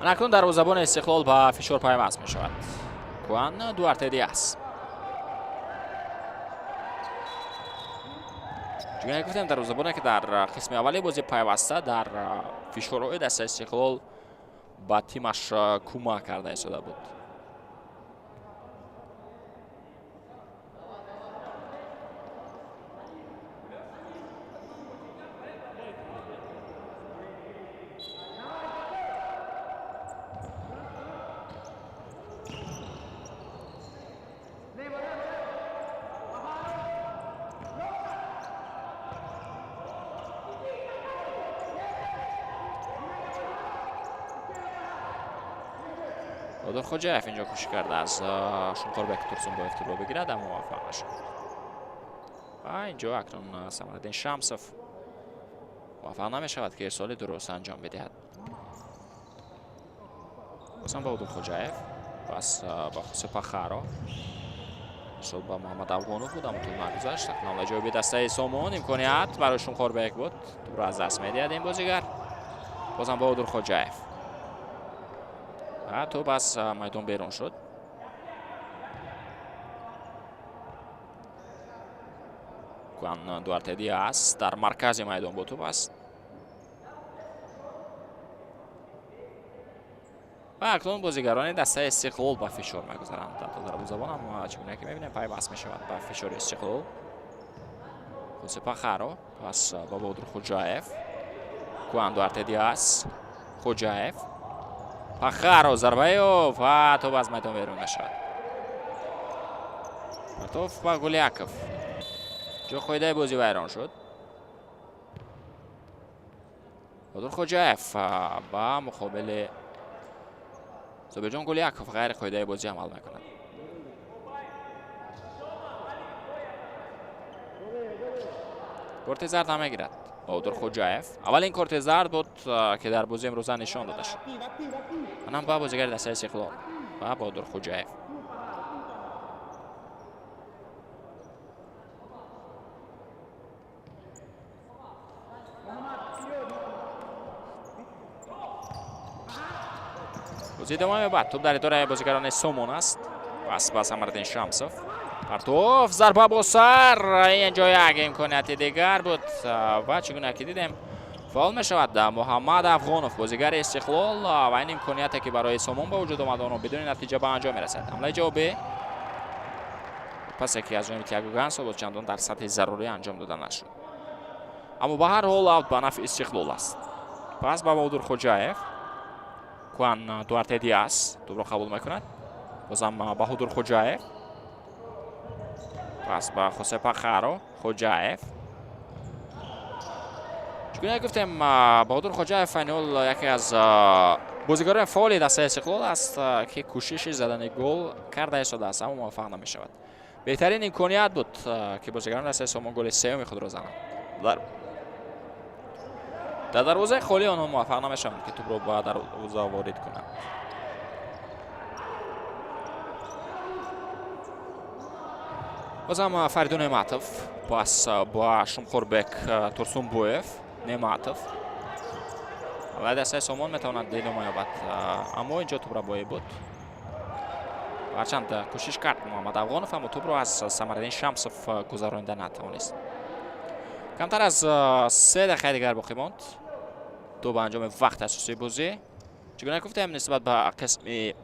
اکنون دروازه‌بان استقلال با فشار پیوست می شود. کوان دوارته دیاس. چون گفتم دروازه‌بانی که در قسم اولی بازی پیوسته در فشارهای دسته استقلال با تیمش کمک کرده ایستاده بود. بادر خوجایف اینجا کوشش کرده از شمخوربک تورسونبویف توپ را بگیرد اما موفق نشد. و اینجا اکنون سمردین شمسوف موفق نمیشود که ارسال درست انجام بدهد. بازم بادر خوجایف، پس با خوسه پاخارو، ارسال با محمد افغانوف بود اما توپ نگذشت. اکنون جوابی دسته سومون امکانیت برای شمخوربک بود. توپ را از دست میدهد این بازیگر. بازم بادر خوجایف توپ از میدان بیرون شد. کوان دوارته دیاس در مرکز میدان بود. توپ است و اکنون بازیگران دسته استقلال با فشار میگذارند. تا دروازه‌بان هم چگونه که میبینیم پیوست میشود با فشار استقلال. Пахаро, пас ба Бодур Хоҷаев. Куан Дуарте Диас, Хоҷаев. Пахаро зарбаё ва топ аз майдон берун мешавад. Партов ба Гулияков. ҷо қоидаи бозӣ вайрон шуд. Бодур Хоҷаев ба муқобили Зобирҷон Гулияков ғайри қоидаи бозӣ амал мекунад. корти зард ҳам мегирад Бодур Хоҷаев. Аввалин корти зард буд ки дар бозии имрӯза нишон дода шуд. Манам ба бозигари дастаи Истиқлол ба Бодур Хоҷаев. бозии давом меёбад. Туп дар идораи бозигарони Сомон аст. пас ба Самариддин Шамсов. Партов зарба бо сар. ин ҷо як имконияти дигар буд ва чӣ гуна ки дидем фаъол мешавад Муҳаммад Афғонов бозигари Истиқлол ва ин имконияте ки барои Сомон ба вуҷуд омад оно бидуни натиҷа ба анҷом мерасад. ҳамлаи ҷавобӣ пасе ки аз ҷониби Тиаго Гансо буд чандон дар сатҳи зарурӣ анҷом дода нашуд. аммо ба ҳар ҳол аут ба нафъи Истиқлол аст. пас ба Бодур Хоҷаев. Куан Дуарте Диас тӯбро қабул мекунад. бозам Баҳодур Хоҷаев. пас ба Хосе Пахаро. Хоҷаев. чӣ гуна гуфтем Баҳодур Хоҷаев айни ҳол яке аз бозигарони фаъоли дастаи Истиқлол аст ки кӯшиши задани гол карда истодааст, аммо муваффақ намешавад. беҳтарин имконият буд ки бозигарони дастаи Сомон голи сеюми худро зананд. дар дарвозаи холӣ онҳо муваффақ намешаванд ки тӯбро ба дарвоза ворид кунанд. бозам Фаридун Нематов. пас ба Шумхорбек Турсунбоев. Нематов. ва дастаи Сомон метавонад идома ёбад, аммо инҷо тӯбра боӣ буд. ҳарчанд кӯшиш кард Муҳаммад Афғонов, аммо тӯбро аз Самариддин Шамсов гузаронида натавонист. камтар аз 3 дақиқаи дигар боқӣ монд то ба анҷоми вақти асосии бозӣ. чӣ гуна гуфтем нисбат ба қисми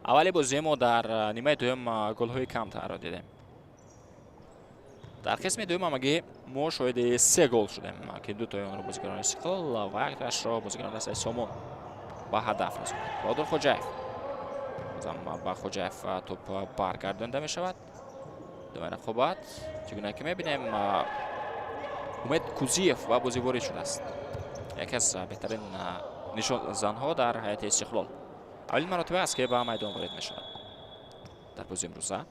аввали бозӣ мо дар нимаи дуюм голҳои камтарро дидем. дар қисми дуюм ҳамагӣ мо шоҳиди 3 гол шудем ки 2 тои онро бозигарони Истиқлол ва 1 тояшро бозигарони дастаи Сомон ба ҳадаф расонинд. Бодур Хоҷаев. бозам ба Хоҷаев топ баргардонда мешавад. думаи рақобат чӣ гуна ки мебинем Умед Кузиев ва бозӣ ворид шудааст. яке аз беҳтарин нишонзанҳо дар ҳайати Истиқлол. аввалин маротиба аст ки ба майдон ворид мешавад дар бозии имрӯза.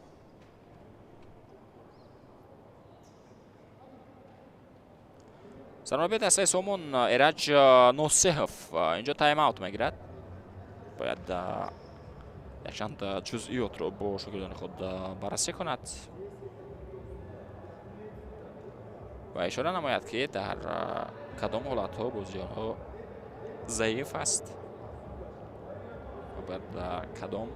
сармарбии дастаи Сомон Эраҷ Носеҳов инҷо тайм-аут мегирад. бояд якчанд ҷузъиётро бо шогирдони худ баррасӣ кунад ва ишора намояд ки дар кадом ҳолатҳо бозии онҳо заиф аст ва бояд кадом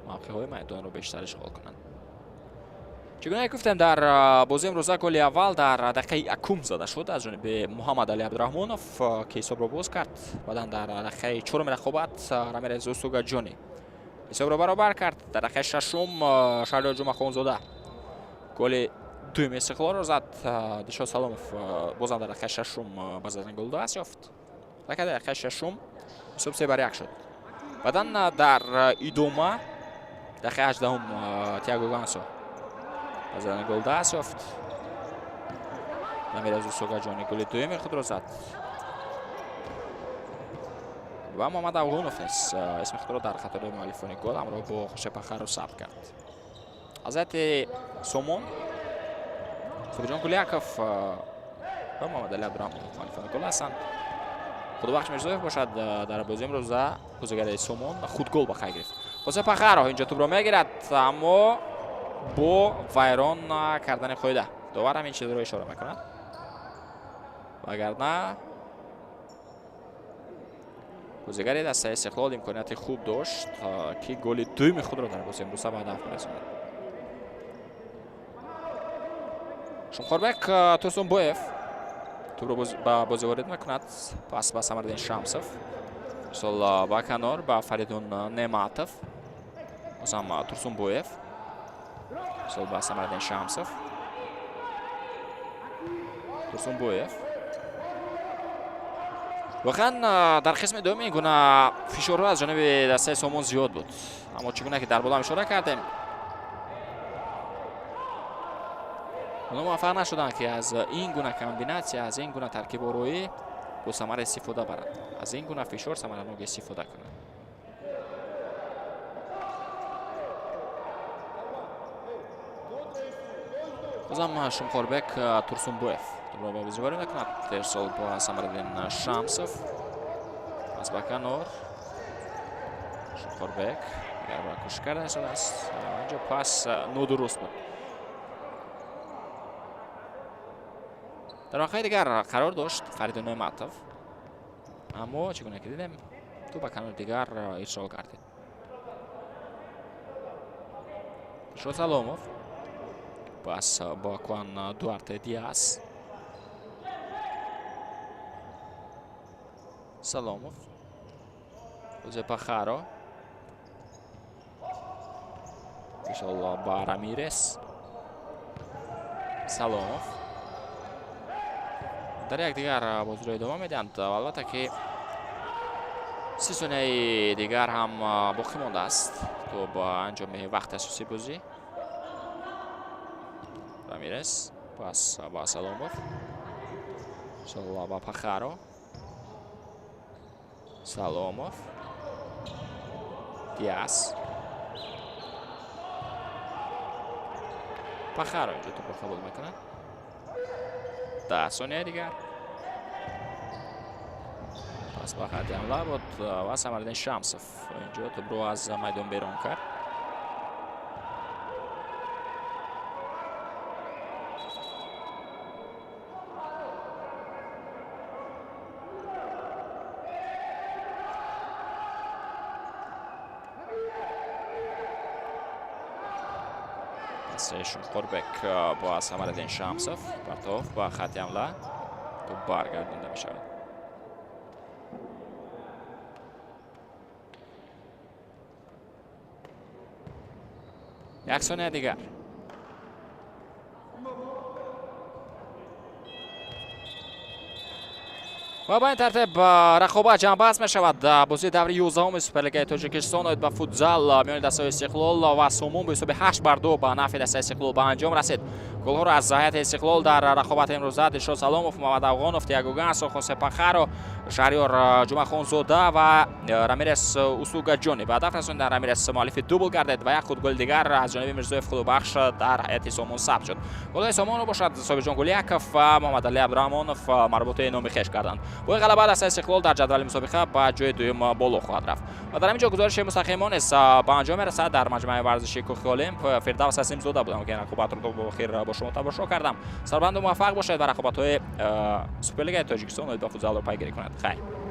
мавқеъҳои майдонро бештар ишғол кунанд. чӣ гуна гуфтем дар бозии имрӯза голи аввал дар дақиқаи 1 зада шуд аз ҷониби Муҳаммад Али Абдураҳмонов ки ҳисобро боз кард. баъдан дар дақиқаи 4 рақобат Рамирез Усугаҷонӣ ҳисобро баробар кард. дар дақиқаи 6 Шаҳриёр Ҷумъахонзода голи дуюми Истиқлолро зад. Дилшод Саломов бозам дар дақиқаи 6 ба задани гол даст ёфт. дар дақиқаи 6 ҳисоб 3-1 шуд. баъдан дар идома дақиқаи 18 Тиаго Гансо ба задани гол даст ёфт. Рамирез Усугаҷонӣ голи дуюми худро зад ва Муҳаммад Афғонов низ исми худро дар қатори муаллифони гол ҳамроҳ бо Хосе Пахаро сабт кард. аз ҳайати Сомон Зобирҷон Гулияков ва Муҳаммад Али Абдураҳмонов муаллифони гол ҳастанд. Худобахш Мирзоев бошад дар бозии имрӯза бозигари Сомон худ гол ба хай гирифт. Хосе Пахаро инҷо тӯбро мегирад, аммо бо вайрон кардани қоида. довар ҳамин чизро ишора мекунад. вагарна бозигари дастаи Истиқлол имконияти хуб дошт ки голи дуюми худро дар бозии имрӯза ба ҳадаф расонад. Шумхорбек Турсунбоев тӯбро ба бозӣ ворид мекунад. пас ба Самариддин Шамсов. сол ба канор ба Фаридун Нематов. бозам Турсунбоев. سال با سمردین شمسوف تورسونبویف واقعا در قسم دوم این گونه فشارها از جانب دسته سامان زیاد بود، اما چگونه که در بالا اشاره کردیم اونا موفق نشدن که از این گونه کامبیناسیون، از این گونه ترکیب آرایی با ثمر استفاده برند، از این گونه فشار ثمرناک استفاده کنند. بازم شمخوربک تورسونبویف دوباره با بازیگری میکند. ارسال با سمردین شمسوف از بکنور شمخوربک دیگر برای کش کرده شده است. اینجا پاس نادرست بود. در واقع دیگر قرار داشت فرید نعمتوف، اما چگونه که دیدیم تو بکنور دیگر ارسال کردید. شد سلاموف پاس با کوان دوارته دیاز. سلاموف José Pajaro ایشالله با رامیرس. سلاموف در یک دیگر بازی ادامه میدند و البته که 30 ثانیه دیگر هم باقی مانده است تو با انجام وقت اساسی بازی. رامیرس پاس با سلاموف ایشالله با پاخارو. سلاموف دیاز پاخارو اینجا تو قبول میکنه. 10 ثانیه دیگر پاس با خط حمله بود و سمردین شمسوف اینجا تو برو از میدان بیرون کرد. شمخوربک با سمردین شمسوف پرتاف با خط حمله تو برگردانده می شود. یک ثانیه دیگر و با این ترتیب رقابت جنببست می شود. بازی دوره 11 سوپرلیگ تاجیکستان با فوتزال میان دسته استقلال و سومون به حساب 8-2 به نفع دسته استقلال به انجام رسید. گل‌ها را از هیئت استقلال در رقابت امروزه دلشاد سلاموف، محمد افغانوف، تییاگو گانسو، خوسه پاخارو، شهریار جمعه خانزاده و رامیرس اوسوگا جونی به هدف رساندن. رامیرس مؤلف دوبل گردید و یک خود گل دیگر از جانب میرزایف خلوبخش در هیئت سومون ثبت شد. گل‌های سومون باشد صابر جان گلیاکوف و محمد علی عبدالرحمانوف مربوط نام خویش کردند. با غلبه دسته استقلال در جدول مسابقه به جای دوم بالا خواهد رفت و در اینجا گزارش مستقیمان است به انجام رسد در مجمع ورزشی کوخ المپ. فردوس حسیم زاده بودم که رقابت رو با خیر با شما تماشا کردم. سربلند موفق باشید و رقابت‌های سوپرلیگ تاجیکستان و فوتزال رو پیگیری کنید. خیر.